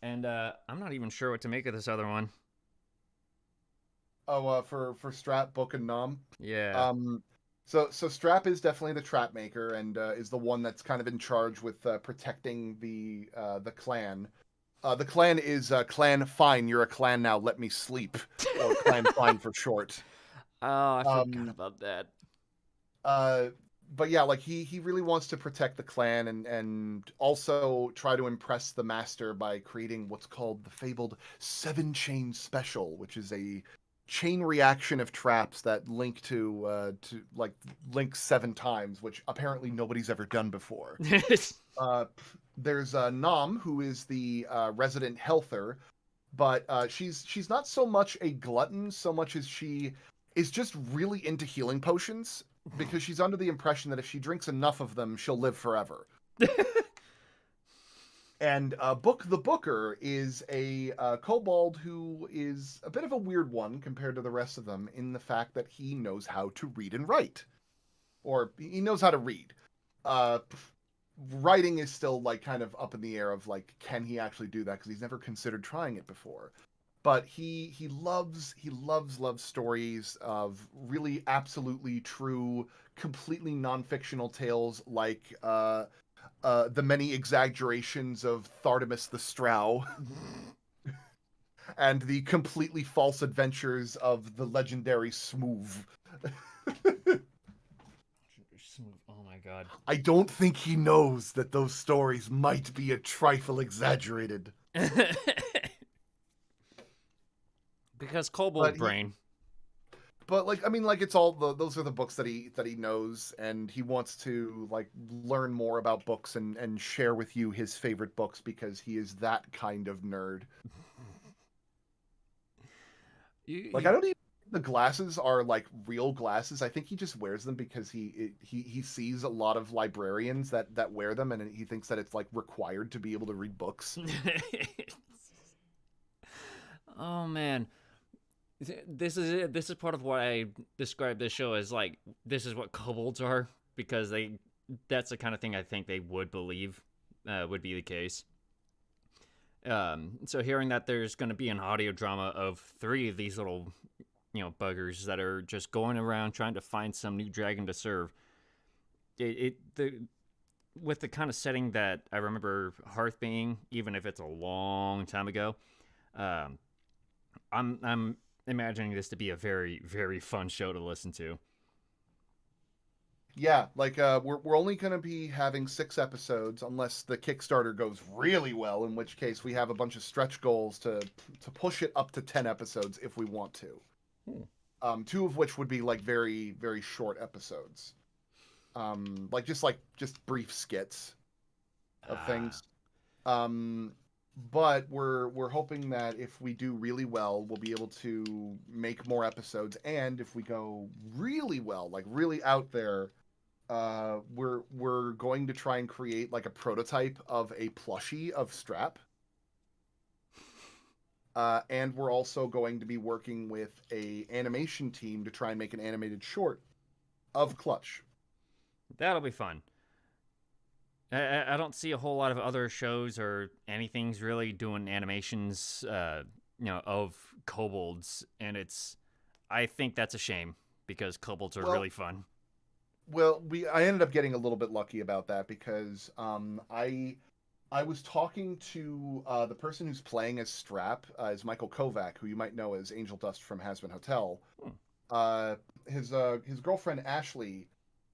and I'm not even sure what to make of this other one. Oh, for Strap, Book, and Nom. Yeah. So Strap is definitely the trap maker and is the one that's kind of in charge with protecting the clan. The clan is Clan Fine. You're a clan now. Let me sleep, or Clan Fine for short. Oh, I forgot about that. But yeah, like he really wants to protect the clan and also try to impress the master by creating what's called the fabled 7-chain special, which is a chain reaction of traps that link to link 7 times, which apparently nobody's ever done before. There's Nom, who is the resident healther, but she's not so much a glutton so much as she is just really into healing potions, because she's under the impression that if she drinks enough of them, she'll live forever. And Book the Booker is a kobold who is a bit of a weird one compared to the rest of them in the fact that he knows how to read and write. Or he knows how to read. Writing is still like kind of up in the air of like, can he actually do that? Because he's never considered trying it before. But he loves stories of really absolutely true, completely non-fictional tales like the many exaggerations of Thardamus the Strow and the completely false adventures of the legendary Smooth. Oh my god. I don't think he knows that those stories might be a trifle exaggerated. Because kobold brain. But like, I mean, like, it's all those are the books that he knows, and he wants to like learn more about books and share with you his favorite books because he is that kind of nerd. Like, I don't even think the glasses are like real glasses. I think he just wears them because he sees a lot of librarians that wear them, and he thinks that it's like required to be able to read books. Oh man. This is part of what I describe this show as, like, this is what kobolds are, because that's the kind of thing I think they would believe would be the case. So hearing that there's going to be an audio drama of 3 of these little, buggers that are just going around trying to find some new dragon to serve, with the kind of setting that I remember Hearth being, even if it's a long time ago, I'm imagining this to be a very, very fun show to listen to. Yeah, like we're only going to be having 6 episodes unless the Kickstarter goes really well, in which case we have a bunch of stretch goals to push it up to 10 episodes if we want to. 2 of which would be like very, very short episodes. Just brief skits of things. But we're hoping that if we do really well, we'll be able to make more episodes. And if we go really well, like really out there, we're going to try and create like a prototype of a plushie of Strap. And we're also going to be working with a animation team to try and make an animated short of Clutch. That'll be fun. I don't see a whole lot of other shows or anything's really doing animations, of kobolds, and I think that's a shame because kobolds are Well, really fun. I ended up getting a little bit lucky about that because I was talking to the person who's playing as Strap, is Michael Kovac, who you might know as Angel Dust from Has Been Hotel. Hmm. His girlfriend Ashley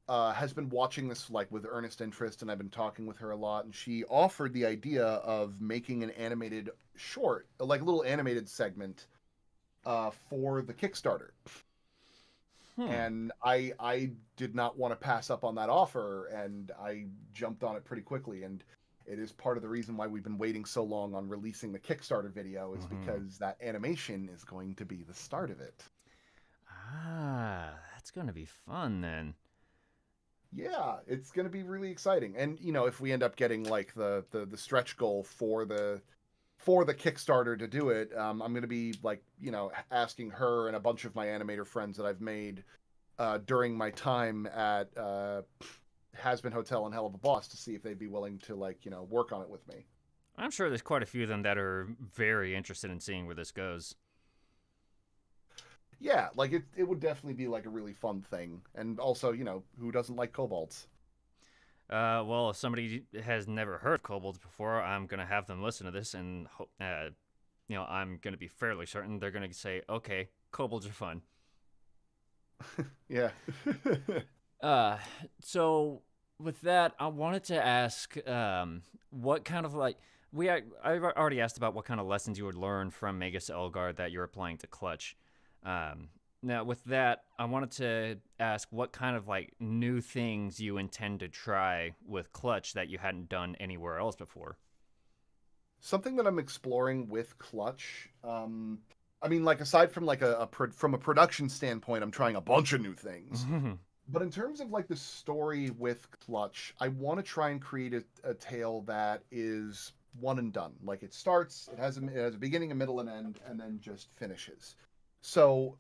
has been watching this like with earnest interest, and I've been talking with her a lot. And she offered the idea of making an animated short, like a little animated segment, for the Kickstarter. Hmm. And I did not want to pass up on that offer, and I jumped on it pretty quickly. And it is part of the reason why we've been waiting so long on releasing the Kickstarter video, is Mm-hmm. because that animation is going to be the start of it. That's gonna be fun then. Yeah, it's going to be really exciting. And if we end up getting like the stretch goal for the Kickstarter to do it, I'm going to be like, asking her and a bunch of my animator friends that I've made during my time at Has Been Hotel and Hell of a Boss to see if they'd be willing to like, work on it with me. I'm sure there's quite a few of them that are very interested in seeing where this goes. Yeah, like it would definitely be like a really fun thing. And also, who doesn't like kobolds? Well, if somebody has never heard of kobolds before, I'm gonna have them listen to this, and I'm gonna be fairly certain they're gonna say, "Okay, kobolds are fun." Yeah. Uh, so with that, I wanted to ask, what kind of like I've already asked about what kind of lessons you would learn from Magus Elgar that you're applying to Clutch. Now with that, I wanted to ask what kind of like new things you intend to try with Clutch that you hadn't done anywhere else before. Something that I'm exploring with Clutch. I mean, like aside from like from a production standpoint, I'm trying a bunch of new things. But in terms of like the story with Clutch, I want to try and create a tale that is one and done. Like it starts, it has a beginning, a middle, and end, and then just finishes. So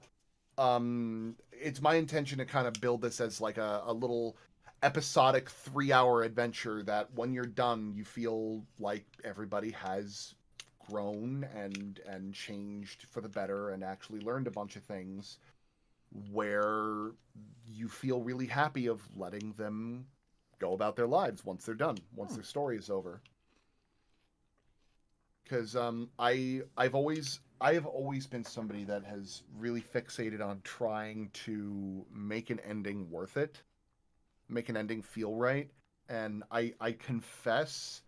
it's my intention to kind of build this as like a little episodic 3 hour adventure that when you're done you feel like everybody has grown and changed for the better and actually learned a bunch of things, where you feel really happy of letting them go about their lives once they're done, once Hmm. their story is over. Because I have always been somebody that has really fixated on trying to make an ending worth it, make an ending feel right. And I confess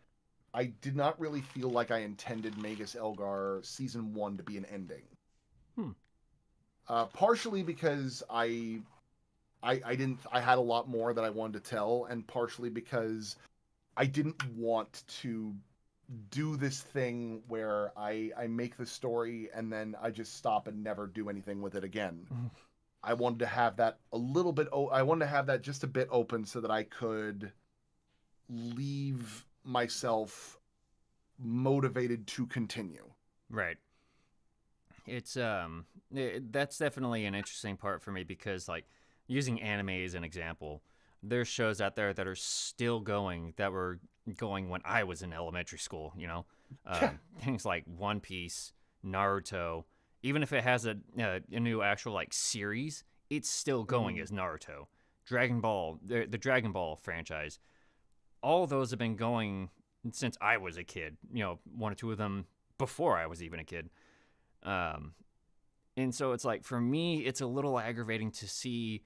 I did not really feel like I intended Magus Elgar season one to be an ending. Hmm. Partially because I didn't I had a lot more that I wanted to tell, and partially because I didn't want to do this thing where I make the story and then I just stop and never do anything with it again. I wanted to have that a little bit. I wanted to have that just a bit open so that I could leave myself motivated to continue. Right. That's definitely an interesting part for me because like using anime as an example, there's shows out there that are still going that were going when I was in elementary school. Things like One Piece, Naruto. Even if it has a new actual like series, it's still going Mhm. as Naruto. Dragon Ball, the Dragon Ball franchise, all those have been going since I was a kid. One or two of them before I was even a kid. Um, and so it's like for me, it's a little aggravating to see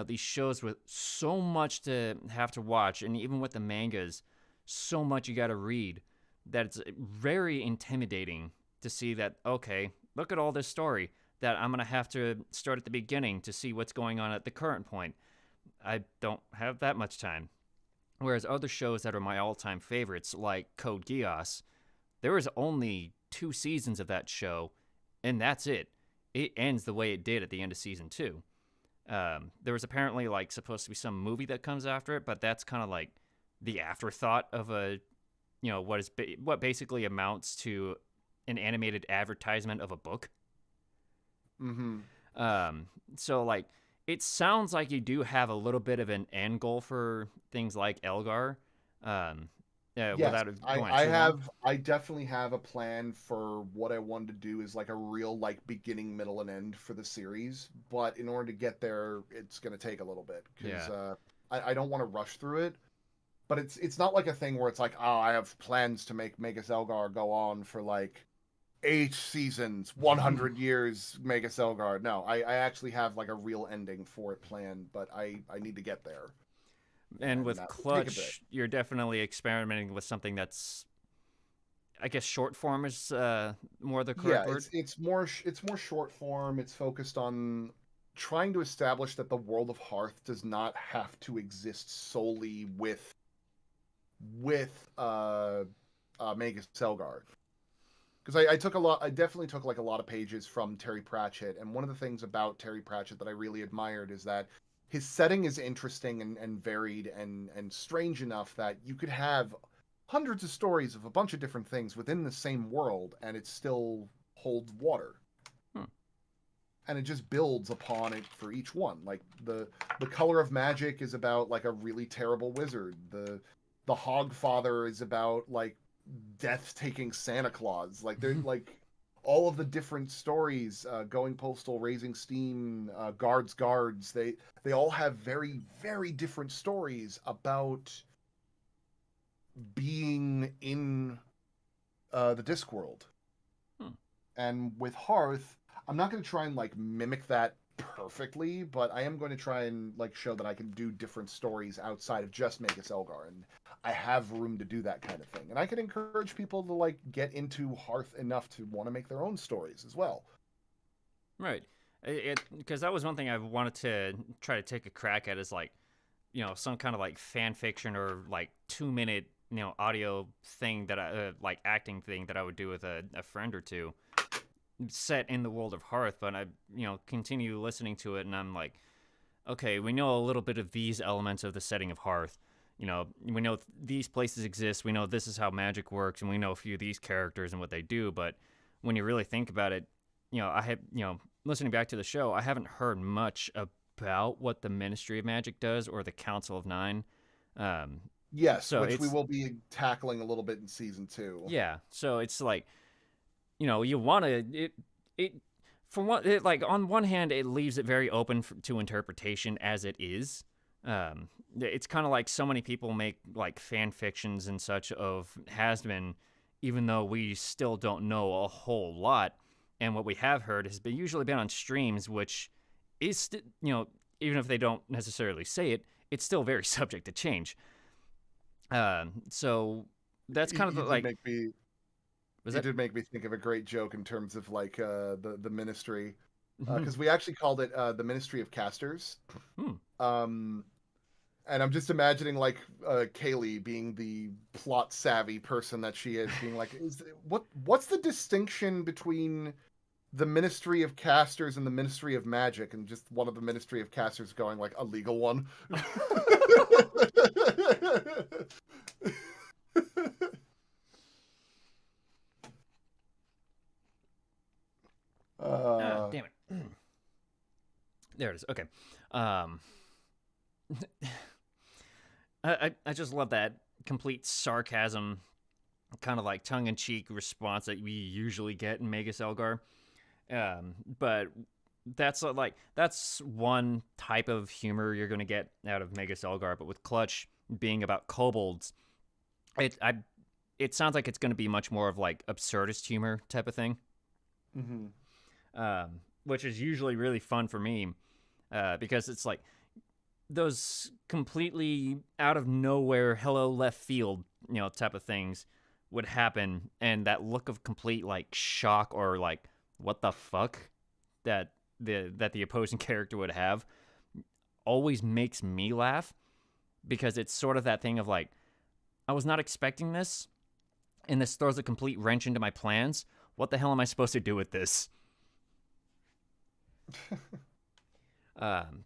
these shows with so much to have to watch, and even with the mangas, so much you got to read that it's very intimidating to see that. Okay, look at all this story that I'm gonna have to start at the beginning to see what's going on at the current point. I don't have that much time. Whereas other shows that are my all-time favorites, like Code Geass, there was only 2 seasons of that show, and that's it. It ends the way it did at the end of season 2. There was apparently like supposed to be some movie that comes after it, but that's kind of like the afterthought of a what basically amounts to an animated advertisement of a book. Mhm. So like it sounds like you do have a little bit of an end goal for things like Elgar, um, Yes, without it going too long. I definitely have a plan for what I wanted to do is like a real like beginning, middle, and end for the series. But in order to get there, it's gonna take a little bit because Yeah. I don't want to rush through it. But it's not like a thing where it's like, oh, I have plans to make Magus Elgar go on for like 8 seasons, 100 years, Magus Elgar. No, I actually have like a real ending for it planned, but I need to get there, And and with that will take a bit. Clutch, you're definitely experimenting with something that's, I guess, short form is more the Yeah, correct word. it's more short form. It's focused on trying to establish that the world of Hearth does not have to exist solely with Magus Selgar. Because I took a lot, I definitely took like a lot of pages from Terry Pratchett, and one of the things about Terry Pratchett that I really admired is that his setting is interesting and varied and strange enough that you could have hundreds of stories of a bunch of different things within the same world, and it still holds water. Hmm. And it just builds upon it for each one. Like the color of magic is about like a really terrible wizard. The Hogfather is about like death taking Santa Claus. Like they're like all of the different stories, going postal, raising steam, guards. They all have very very different stories about being in the Discworld. Hmm. And with Hearth, I'm not going to try and like mimic that perfectly, but I am going to try and like show that I can do different stories outside of just Magus Elgar, and I have room to do that kind of thing. And I can encourage people to like get into Hearth enough to want to make their own stories as well. Right. It because that was one thing I wanted to try to take a crack at is like, some kind of like fan fiction or like 2 minute, audio thing that I like acting thing that I would do with a friend or two set in the world of Hearth. But I, continue listening to it and I'm like, okay, we know a little bit of these elements of the setting of Hearth. We know these places exist. We know this is how magic works, and we know a few of these characters and what they do. But when you really think about it, I have, listening back to the show, I haven't heard much about what the Ministry of Magic does or the Council of Nine. Um, Yes, so which we it's will be tackling a little bit in season 2. yeah. So it's like, you want to it for one it, like on one hand it leaves it very open to interpretation as it is. It's kind of like so many people make like fan fictions and such of has been, even though we still don't know a whole lot, and what we have heard has been usually been on streams, which is even if they don't necessarily say it, it's still very subject to change. So that's kind of You did like, make me was you that did make me think of a great joke in terms of like the ministry, hmm, because we actually called it the Ministry of Casters. Um, and I'm just imagining like Kaylee being the plot savvy person that she is, being like, what's the distinction between the Ministry of Casters and the Ministry of Magic? And just one of the Ministry of Casters going like a legal one. uh, damn it. There it is. Okay. Um, I just love that complete sarcasm, kind of like tongue in cheek response that we usually get in Magus Elgar. But that's one type of humor you're gonna get out of Magus Elgar. But with Clutch being about kobolds, it sounds like it's gonna be much more of like absurdist humor type of thing. mhm. Which is usually really fun for me, because it's like those completely out of nowhere, hello left field, type of things would happen, and that look of complete like shock or like what the fuck that the opposing character would have always makes me laugh, because it's sort of that thing of like, I was not expecting this, and this throws a complete wrench into my plans. What the hell am I supposed to do with this? Um,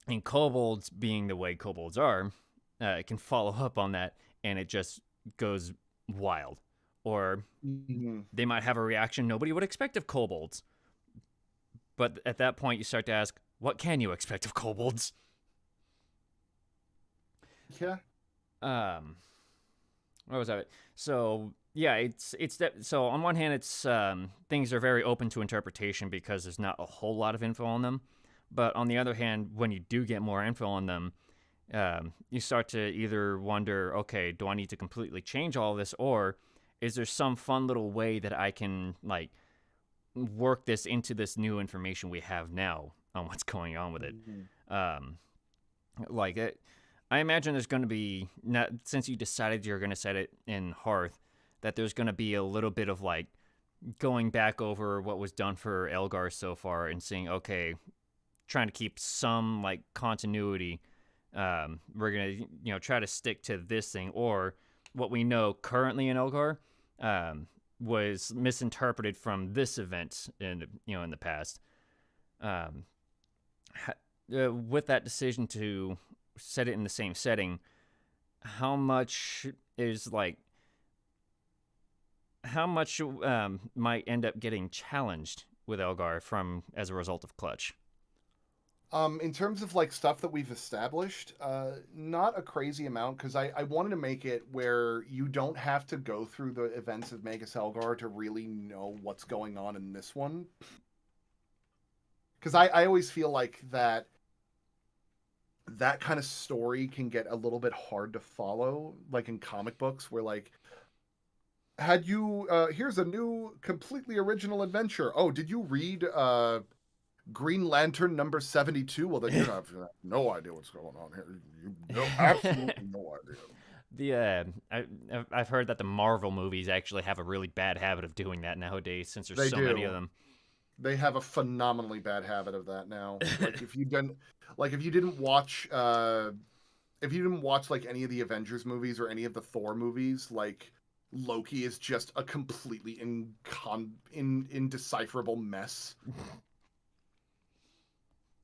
and kobolds being the way kobolds are, it can follow up on that, and it just goes wild. Or Mhm. they might have a reaction nobody would expect of kobolds. But at that point, you start to ask, what can you expect of kobolds? Yeah. What was that? So yeah, so on one hand, it's things are very open to interpretation because there's not a whole lot of info on them, but on the other hand, when you do get more info on them, you start to either wonder, okay, do I need to completely change all of this, or is there some fun little way that I can like work this into this new information we have now on what's going on with it? Um, like it, I imagine there's going to be, not, since you decided you're going to set it in Hearth, that there's going to be a little bit of like going back over what was done for Elgar so far and seeing, okay, trying to keep some like continuity. We're going to try to stick to this thing, or what we know currently in Elgar was misinterpreted from this event in the past. With that decision to set it in the same setting, how much might end up getting challenged with Elgar from as a result of Clutch? In terms of like stuff that we've established, not a crazy amount, because I wanted to make it where you don't have to go through the events of Magus Elgar to really know what's going on in this one. Because I always feel like that kind of story can get a little bit hard to follow, like in comic books, where like, had you here's a new completely original adventure. Oh, did you read Green Lantern number 72? Well, then you have no idea what's going on here. You know, absolutely no idea. I've heard that the Marvel movies actually have a really bad habit of doing that nowadays, since there's They so do. many of them. They have a phenomenally bad habit of that now. Like if you didn't watch like any of the Avengers movies or any of the Thor movies, like Loki is just a completely indecipherable mess.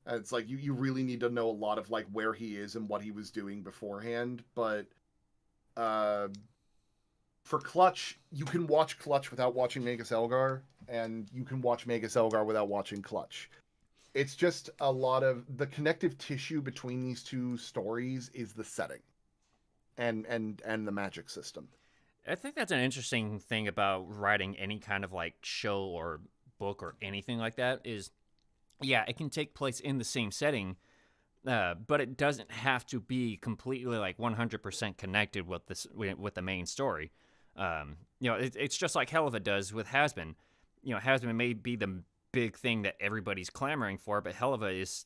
And it's like you really need to know a lot of like where he is and what he was doing beforehand. But for Clutch, you can watch Clutch without watching Magus Elgar, and you can watch Magus Elgar without watching Clutch. It's just a lot of the connective tissue between these two stories is the setting and the magic system. I think that's an interesting thing about writing any kind of like show or book or anything like that is, yeah, it can take place in the same setting, but it doesn't have to be completely like 100% connected with the main story. It's just like Helva does with Hasbin. Hasbin may be the big thing that everybody's clamoring for, but Helva is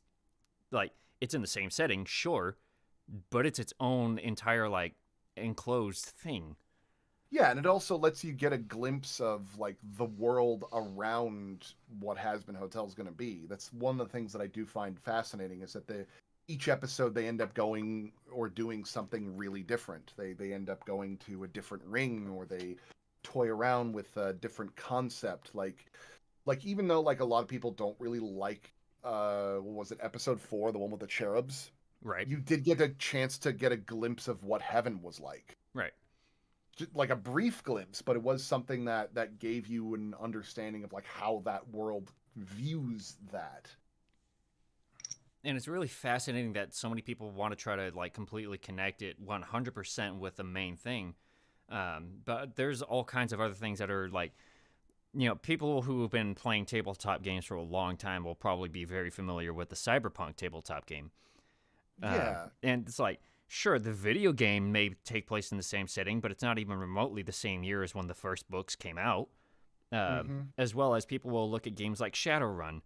like, it's in the same setting, sure, but it's its own entire like enclosed thing. Yeah, and it also lets you get a glimpse of like the world around what Hasbin Hotel is going to be. That's one of the things that I do find fascinating, is that each episode they end up going or doing something really different. They end up going to a different ring, or they toy around with a different concept. Like even though like a lot of people don't really like what was it, episode 4, the one with the cherubs? Right. You did get a chance to get a glimpse of what heaven was like. Right. Like a brief glimpse, but it was something that gave you an understanding of like how that world views that. And it's really fascinating that so many people want to try to like completely connect it 100% with the main thing. But there's all kinds of other things that are like, people who have been playing tabletop games for a long time will probably be very familiar with the Cyberpunk tabletop game. Yeah. And it's like, sure, the video game may take place in the same setting, but it's not even remotely the same year as when the first books came out. As well as people will look at games like Shadowrun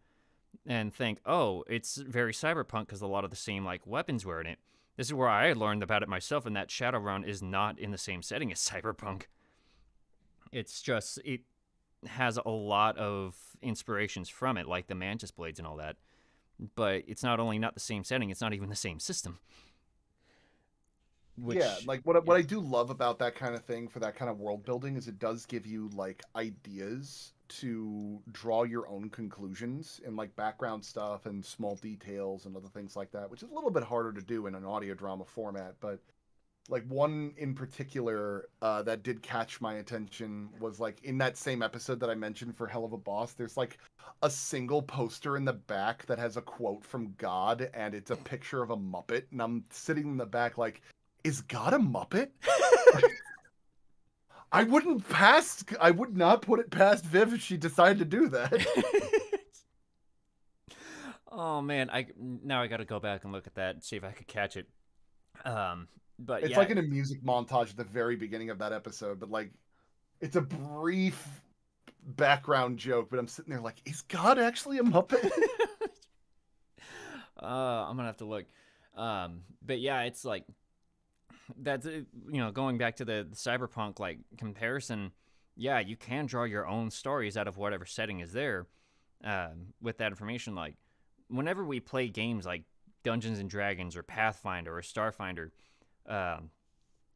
and think, oh, it's very cyberpunk because a lot of the same like weapons were in it. This is where I learned about it myself, and that Shadowrun is not in the same setting as cyberpunk. It's just, it has a lot of inspirations from it, like the Mantis Blades and all that. But it's not only not the same setting, it's not even the same system. Yeah, like what I do love about that kind of thing, for that kind of world building, is it does give you like ideas to draw your own conclusions and like background stuff and small details and other things like that, which is a little bit harder to do in an audio drama format. But Like one in particular that did catch my attention was like in that same episode that I mentioned for Hell of a Boss. There's like a single poster in the back that has a quote from God, and it's a picture of a Muppet. And I'm sitting in the back like, is God a Muppet? I would not put it past Viv if she decided to do that. Oh man, now I got to go back and look at that and see if I could catch it. But It's yeah, like in a music montage at the very beginning of that episode, but like it's a brief background joke, but I'm sitting there like, is God actually a Muppet? I'm gonna have to look. But yeah, it's like that's going back to the cyberpunk like comparison. Yeah, you can draw your own stories out of whatever setting is there. With that information, like whenever we play games like Dungeons and Dragons or Pathfinder or Starfinder,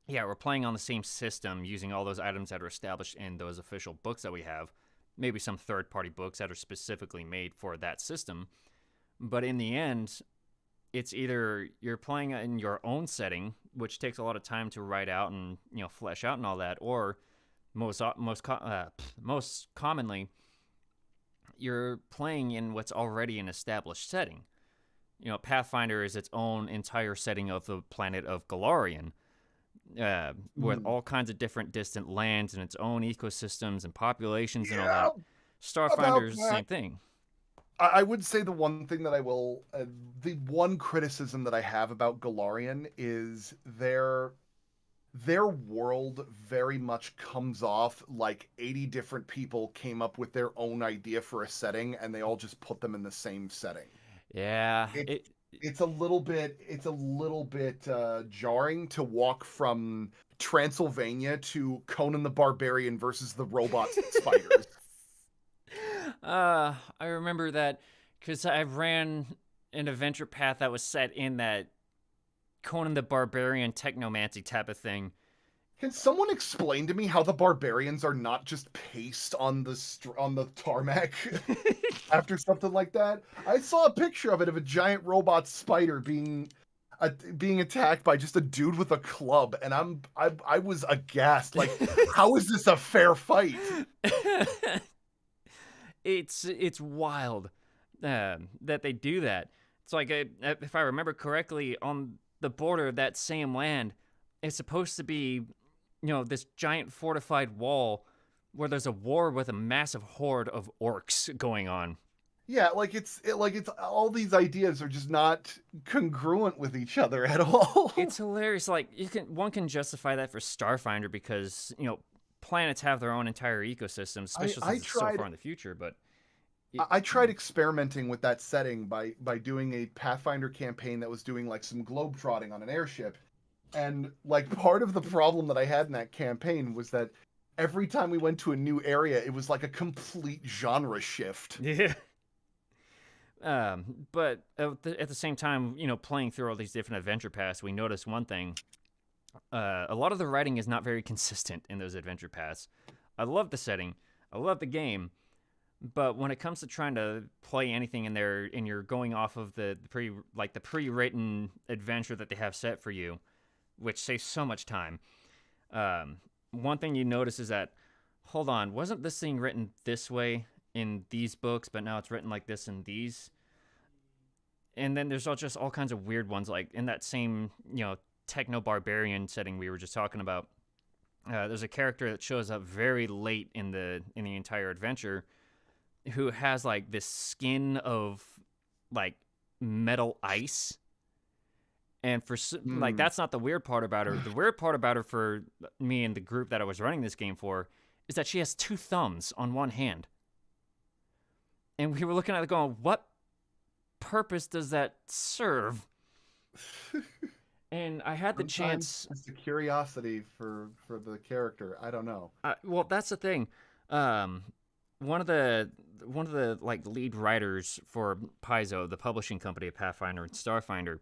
yeah, we're playing on the same system using all those items that are established in those official books that we have. Maybe some third-party books that are specifically made for that system. But in the end, it's either you're playing in your own setting, which takes a lot of time to write out and flesh out and all that, or most commonly, you're playing in what's already an established setting. Pathfinder is its own entire setting of the planet of Galarian, with all kinds of different distant lands and its own ecosystems and populations and all that. Starfinder is the same thing. I would say the one thing that the one criticism that I have about Galarian is their world very much comes off like 80 different people came up with their own idea for a setting and they all just put them in the same setting. Yeah, it's a little bit jarring to walk from Transylvania to Conan the Barbarian versus the robot spiders. I remember that because I ran an adventure path that was set in that Conan the Barbarian technomancy type of thing. Can someone explain to me how the barbarians are not just paste on the tarmac after something like that? I saw a picture of a giant robot spider being attacked by just a dude with a club, and I was aghast. Like, how is this a fair fight? It's wild that they do that. It's like if I remember correctly, on the border of that same land, it's supposed to be this giant fortified wall where there's a war with a massive horde of orcs going on. Yeah, it's all these ideas are just not congruent with each other at all. It's hilarious. Like one can justify that for Starfinder because planets have their own entire ecosystems, especially since it's so far in the future. But I tried experimenting with that setting by doing a Pathfinder campaign that was doing like some globetrotting on an airship. And like part of the problem that I had in that campaign was that every time we went to a new area, it was like a complete genre shift. Yeah. But at the same time, playing through all these different adventure paths, we noticed one thing. A lot of the writing is not very consistent in those adventure paths. I love the setting. I love the game. But when it comes to trying to play anything in there and you're going off of the pre-written adventure that they have set for you, which saves so much time. One thing you notice is that, hold on, wasn't this thing written this way in these books, but now it's written like this in these? And then there's just all kinds of weird ones, like in that same, techno-barbarian setting we were just talking about. There's a character that shows up very late in the entire adventure who has, like, this skin of, like, metal ice. And like, that's not the weird part about her. The weird part about her for me and the group that I was running this game for is that she has 2 thumbs on one hand. And we were looking at it going, what purpose does that serve? And I had the chance. It's the curiosity for the character. I don't know. Well, that's the thing. One of the like lead writers for Paizo, the publishing company of Pathfinder and Starfinder,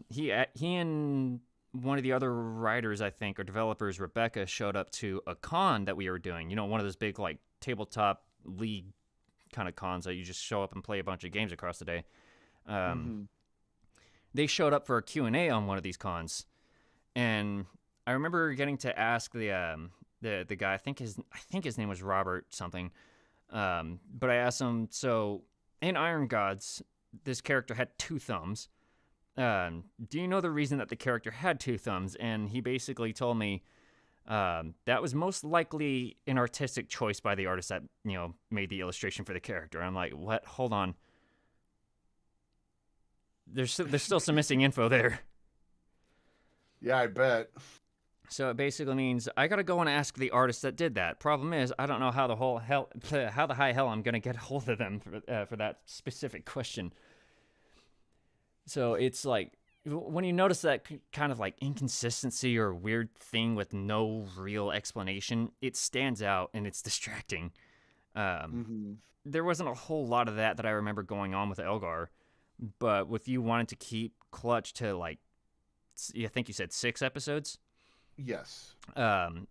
he and one of the other writers, I think, or developers, Rebecca, showed up to a con that we were doing. One of those big like tabletop league kind of cons that you just show up and play a bunch of games across the day. They showed up for a Q&A on one of these cons, and I remember getting to ask the guy. I think his name was Robert something. But I asked him, so in Iron Gods, this character had two thumbs. Do you know the reason that the character had two thumbs? And he basically told me that was most likely an artistic choice by the artist that made the illustration for the character. I'm like, what? Hold on. There's still some missing info there. Yeah, I bet. So it basically means I gotta go and ask the artist that did that. Problem is, I don't know how the high hell I'm gonna get a hold of them for that specific question. So it's like when you notice that kind of like inconsistency or weird thing with no real explanation, it stands out and it's distracting. There wasn't a whole lot of that I remember going on with Elgar, but with you wanting to keep Clutch to like, I think you said 6 episodes. Yes.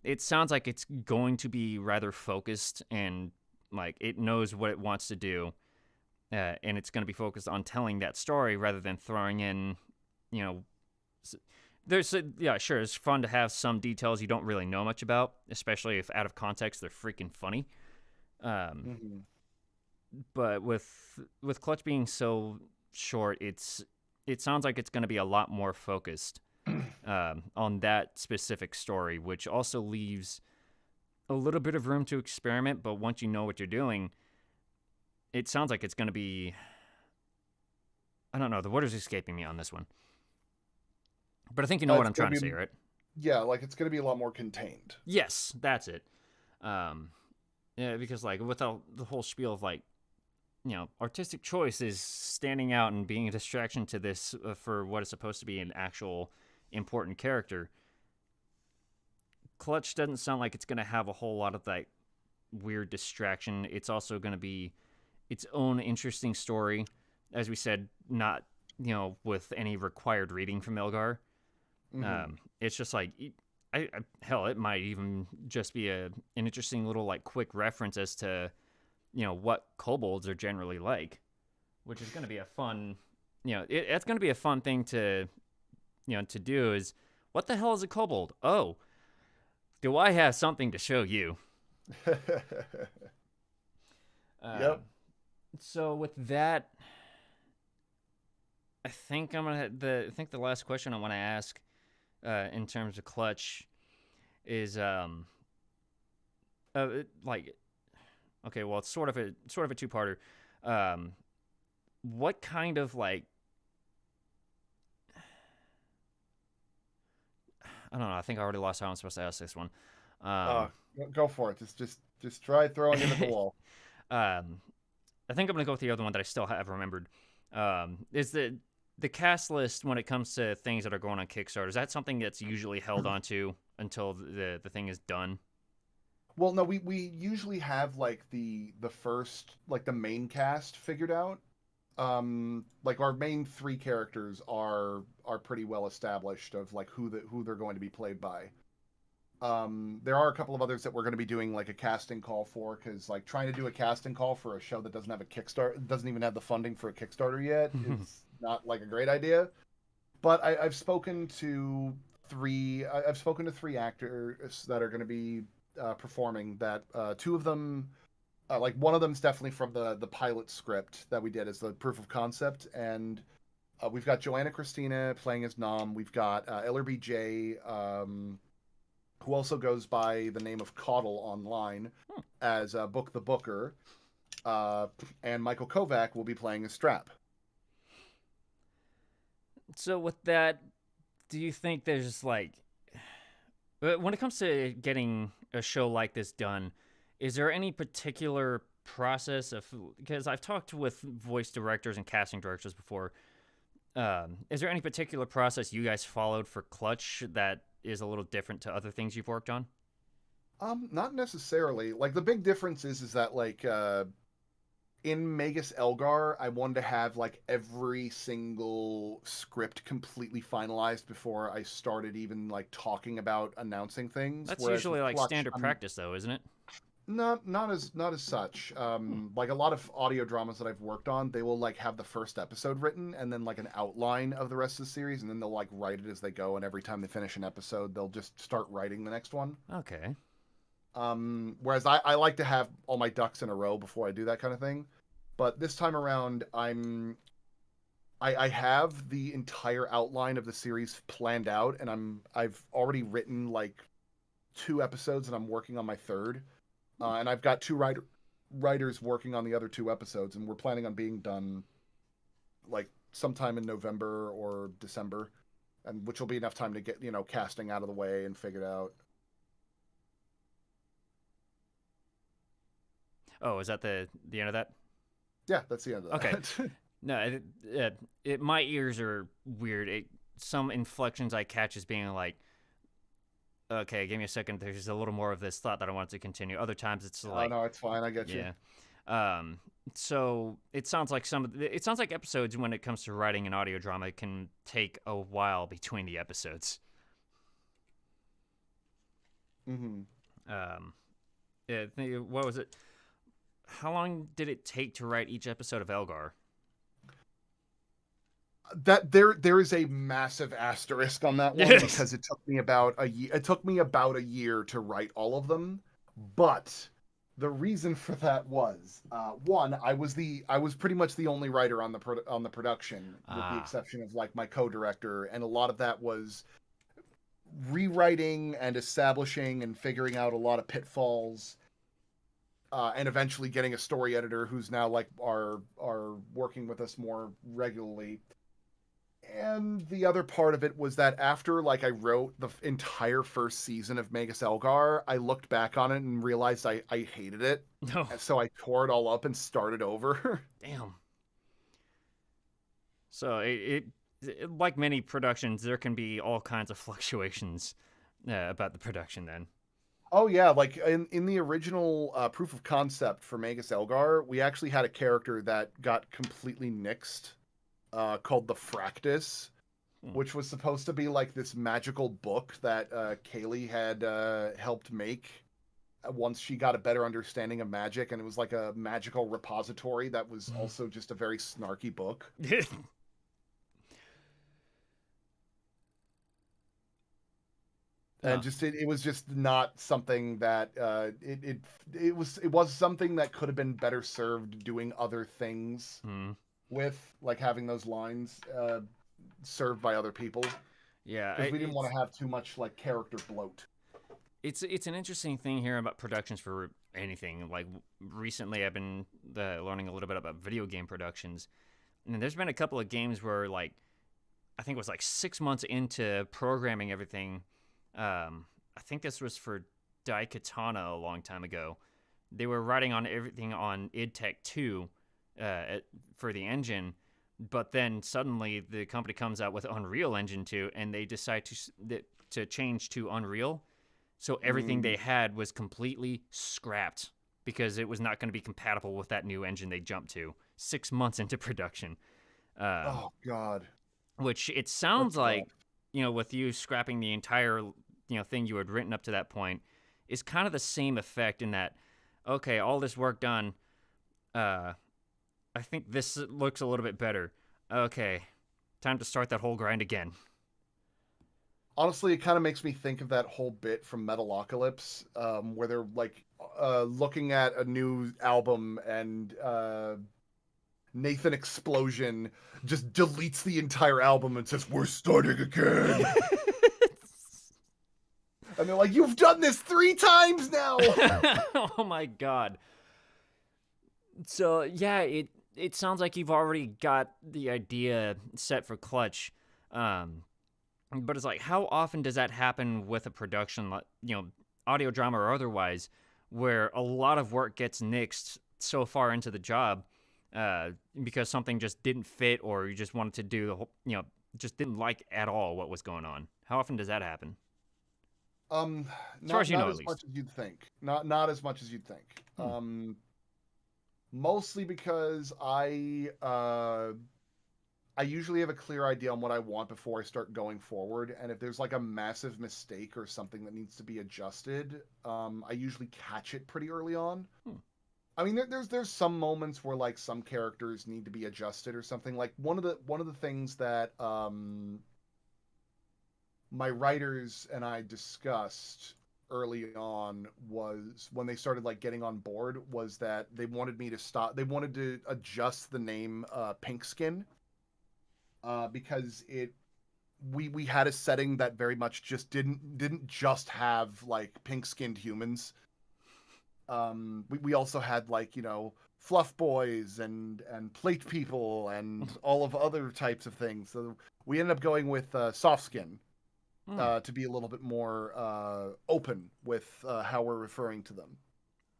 It sounds like it's going to be rather focused and like it knows what it wants to do, and it's going to be focused on telling that story rather than throwing in, sure, it's fun to have some details you don't really know much about, especially if out of context they're freaking funny. But with Clutch being so short, it sounds like it's going to be a lot more focused on that specific story, which also leaves a little bit of room to experiment. But once you know what you're doing, it sounds like it's going to be, I don't know, the word is escaping me on this one. But I think you know what I'm trying to say, right? Yeah, like it's going to be a lot more contained. Yes, that's it. Yeah, because like without the whole spiel of like, artistic choice is standing out and being a distraction to this for what is supposed to be an actual important character. Clutch doesn't sound like it's going to have a whole lot of that weird distraction. It's also going to be its own interesting story, as we said, not with any required reading from Elgar. It's just like hell, it might even just be an interesting little like quick reference as to what kobolds are generally like, which is going to be a fun it's going to be a fun thing to to do. Is what the hell is a kobold? Oh, do I have something to show you? Yep. So with that, I think the last question I want to ask in terms of Clutch is like, okay, well, it's sort of a two-parter. What kind of like, I don't know. I think I already lost how I'm supposed to ask this one. Go for it. Just try throwing it at the wall. I think I'm gonna go with the other one that I still have remembered. Is the cast list when it comes to things that are going on Kickstarter? Is that something that's usually held onto until the thing is done? Well, no, we usually have like the first, like the main cast figured out. Like our main 3 characters are pretty well established of like who they're going to be played by. There are a couple of others that we're going to be doing like a casting call for, because like trying to do a casting call for a show that doesn't have a Kickstarter, doesn't even have the funding for a Kickstarter yet, is not like a great idea. But I've spoken to 3 actors that are going to be performing. That 2 of them, like one of them's definitely from the pilot script that we did as the proof of concept, and we've got Joanna Christina playing as Nom. We've got LRBJ, who also goes by the name of Caudle online as Book the Booker, and Michael Kovac will be playing as Strap. So with that, do you think there's like, when it comes to getting a show like this done, is there any particular process of, because I've talked with voice directors and casting directors before, is there any particular process you guys followed for Clutch that is a little different to other things you've worked on? Not necessarily. Like the big difference is that like in Magus Elgar, I wanted to have like every single script completely finalized before I started even like talking about announcing things. That's usually like standard practice though, isn't it? Not as such. Like a lot of audio dramas that I've worked on, they will like have the first episode written and then like an outline of the rest of the series, and then they'll like write it as they go. And every time they finish an episode, they'll just start writing the next one. Okay. Whereas I like to have all my ducks in a row before I do that kind of thing. But this time around, I have the entire outline of the series planned out, and I've already written like 2 episodes, and I'm working on my third. And I've got two writers working on the other 2 episodes, and we're planning on being done like sometime in November or December, and which will be enough time to get casting out of the way and figured out. Oh, is that the end of that? Yeah, that's the end of that. Okay. No, my ears are weird. Some inflections I catch as being like, okay, give me a second. There's just a little more of this thought that I want to continue. Other times it's like, oh no, it's fine. I get you. Yeah. So it sounds like episodes when it comes to writing an audio drama can take a while between the episodes. Mm-hmm. What was it? How long did it take to write each episode of Elgar? That there is a massive asterisk on that one because it took me about a year. It took me about a year to write all of them, but the reason for that was one, I was pretty much the only writer on the production, with the exception of like my co-director, and a lot of that was rewriting and establishing and figuring out a lot of pitfalls. And eventually getting a story editor who's now like are working with us more regularly. And the other part of it was that after like I wrote the entire first season of Magus Elgar, I looked back on it and realized I hated it. No. And so I tore it all up and started over. Damn. So it like many productions, there can be all kinds of fluctuations about the production then. Oh yeah, like in the original proof of concept for Magus Elgar, we actually had a character that got completely nixed, called the Fractus, which was supposed to be like this magical book that Kaylee had helped make once she got a better understanding of magic, and it was like a magical repository that was also just a very snarky book. And just it was just not something that it was something that could have been better served doing other things with, like having those lines served by other people. Yeah, because we didn't want to have too much like character bloat. It's an interesting thing here about productions for anything. Like recently, I've been learning a little bit about video game productions, and there's been a couple of games where like I think it was like 6 months into programming everything. I think this was for Daikatana a long time ago. They were writing on everything on id Tech 2 for the engine, but then suddenly the company comes out with Unreal Engine 2, and they decide to change to Unreal. So everything they had was completely scrapped because it was not going to be compatible with that new engine they jumped to 6 months into production. Oh, God. Which it sounds like, with you scrapping the entire thing you had written up to that point, is kind of the same effect in that, okay, all this work done, I think this looks a little bit better. Okay, time to start that whole grind again. Honestly, it kind of makes me think of that whole bit from Metalocalypse, where they're like looking at a new album and Nathan Explosion just deletes the entire album and says, "We're starting again." And they're like, "You've done this 3 times now." Oh my God. So yeah, it sounds like you've already got the idea set for Clutch. But it's like, how often does that happen with a production, audio drama or otherwise, where a lot of work gets nixed so far into the job because something just didn't fit, or you just wanted to do the whole, just didn't like at all what was going on? How often does that happen? Not as much as you'd think. Not as much as you'd think. Mostly because I I usually have a clear idea on what I want before I start going forward, and if there's like a massive mistake or something that needs to be adjusted, I usually catch it pretty early on. I mean, there's some moments where like some characters need to be adjusted or something. Like one of the things that my writers and I discussed early on was when they started like getting on board was that they wanted me to stop. They wanted to adjust the name Pink Skin because we had a setting that very much just didn't just have like pink skinned humans. We also had like fluff boys and plate people and all of other types of things. So we ended up going with soft skin to be a little bit more open with how we're referring to them.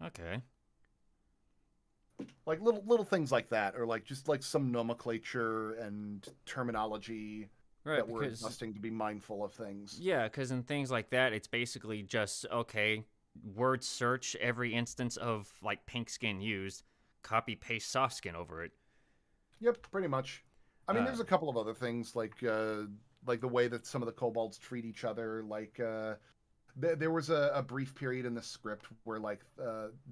Okay. Like little things like that, or like just like some nomenclature and terminology Right, that we're because adjusting to be mindful of things. yeah, because in things like that, it's basically just okay. Word search every instance of like pink skin used, copy paste soft skin over it. Yep, pretty much. I mean, Uh, there's a couple of other things like the way that some of the kobolds treat each other. Like there was a brief period in the script where like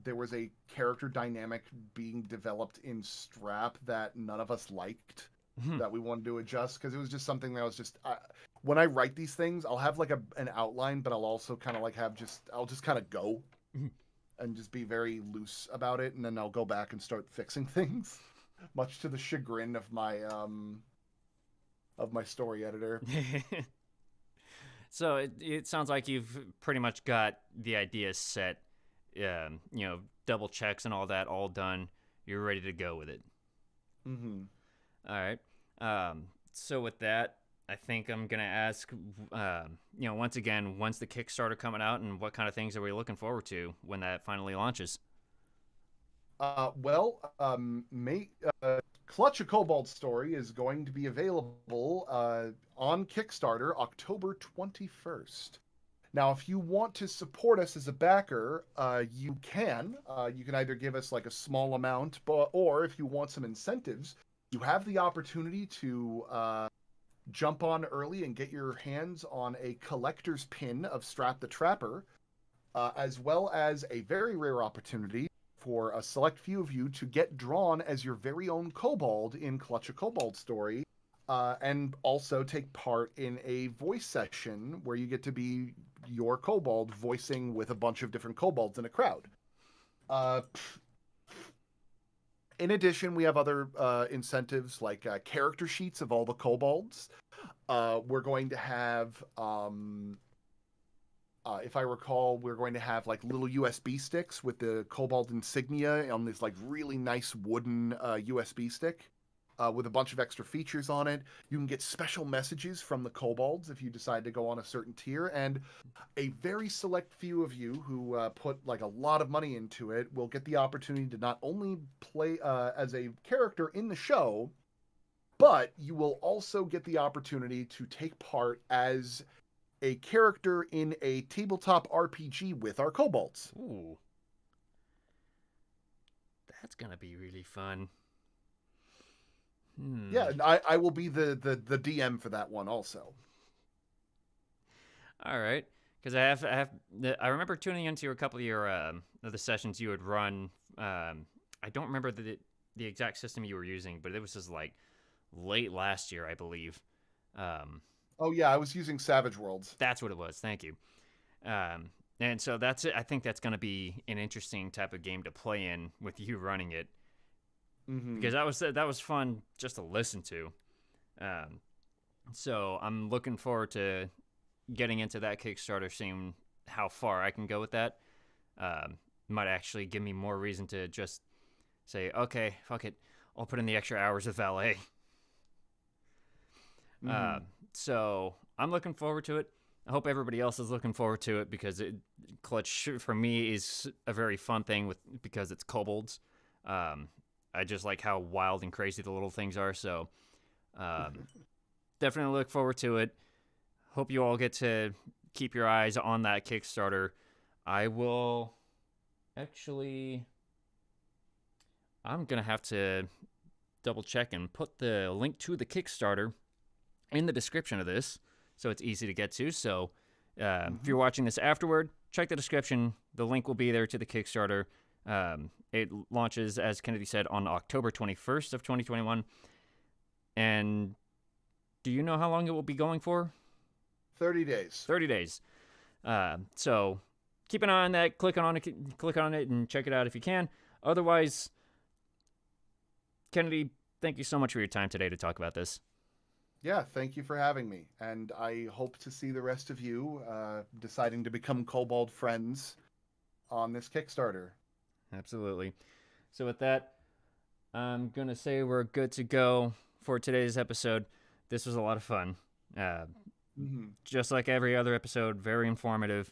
there was a character dynamic being developed in Strap that none of us liked that we wanted to adjust because it was just something that was just when I write these things, I'll have like an outline, but I'll also kind of like I'll just kind of go and just be very loose about it, and then I'll go back and start fixing things, much to the chagrin of my story editor. So it sounds like you've pretty much got the idea set, double checks and all that all done. You're ready to go with it. Mm-hmm. All right. So with that, I think I'm gonna ask, once again, when's the Kickstarter coming out, and what kind of things are we looking forward to when that finally launches? Clutch a Kobold Story is going to be available on Kickstarter October 21st. Now, if you want to support us as a backer, you can. You can either give us like a small amount, or if you want some incentives, you have the opportunity to jump on early and get your hands on a collector's pin of Strap the Trapper, as well as a very rare opportunity for a select few of you to get drawn as your very own kobold in Clutch a Kobold Story, and also take part in a voice session where you get to be your kobold voicing with a bunch of different kobolds in a crowd. In addition, we have other incentives like character sheets of all the kobolds. We're going to have, if I recall, we're going to have like little USB sticks with the kobold insignia on this like really nice wooden USB stick with a bunch of extra features on it. You can get special messages from the kobolds if you decide to go on a certain tier, and a very select few of you who put like a lot of money into it will get the opportunity to not only play as a character in the show, but you will also get the opportunity to take part as a character in a tabletop RPG with our kobolds. Ooh, that's gonna be really fun. Yeah, and I will be the DM for that one also. All right, because I remember tuning into a couple of your of the sessions you would run. I don't remember the exact system you were using, but it was just like late last year, I believe. Oh yeah, I was using Savage Worlds. That's what it was. Thank you. And so that's it. I think that's going to be an interesting type of game to play in with you running it, because that was fun just to listen to. So I'm looking forward to getting into that Kickstarter, seeing how far I can go with that. Might actually give me more reason to just say, okay, fuck it, I'll put in the extra hours of valet. So I'm looking forward to it. I hope everybody else is looking forward to it, because Clutch for me is a very fun thing because it's kobolds. I just like how wild and crazy the little things are. So definitely look forward to it. Hope you all get to keep your eyes on that Kickstarter. I will actually. I'm gonna have to double check and put the link to the Kickstarter in the description of this, so it's easy to get to. So if you're watching this afterward, check the description. The link will be there to the Kickstarter. It launches, as Kennedy said, on October 21st of 2021. And do you know how long it will be going for? 30 days. 30 days. So keep an eye on that. Click on it and check it out if you can. Otherwise, Kennedy, thank you so much for your time today to talk about this. Yeah, thank you for having me. And I hope to see the rest of you deciding to become Kobold friends on this Kickstarter. Absolutely. So with that, I'm going to say we're good to go for today's episode. This was a lot of fun. Just like every other episode, very informative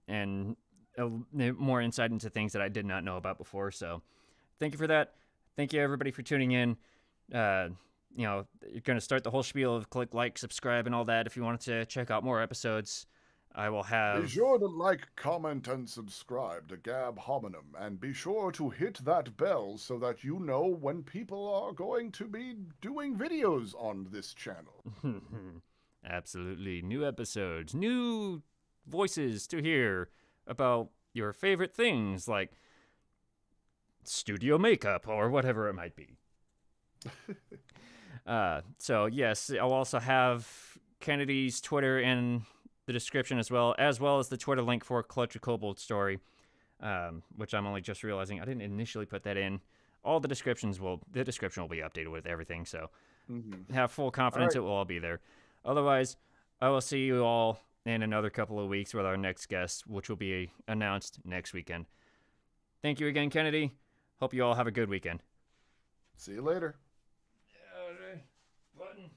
and more insight into things that I did not know about before. So thank you for that. Thank you, everybody, for tuning in. You're going to start the whole spiel of click, like, subscribe, and all that. If you wanted to check out more episodes, I will have... Be sure to like, comment, and subscribe to Gab Hominem, and be sure to hit that bell so that you know when people are going to be doing videos on this channel. Absolutely. New episodes, new voices to hear about your favorite things, like studio makeup or whatever it might be. So yes, I'll also have Kennedy's Twitter in the description as well as the Twitter link for Clutch a Kobold Story, which I'm only just realizing I didn't initially put that in. All the description will be updated with everything, so have full confidence it will all be there. Otherwise, I will see you all in another couple of weeks with our next guest, which will be announced next weekend. Thank you again, Kennedy. Hope you all have a good weekend. See you later. Button.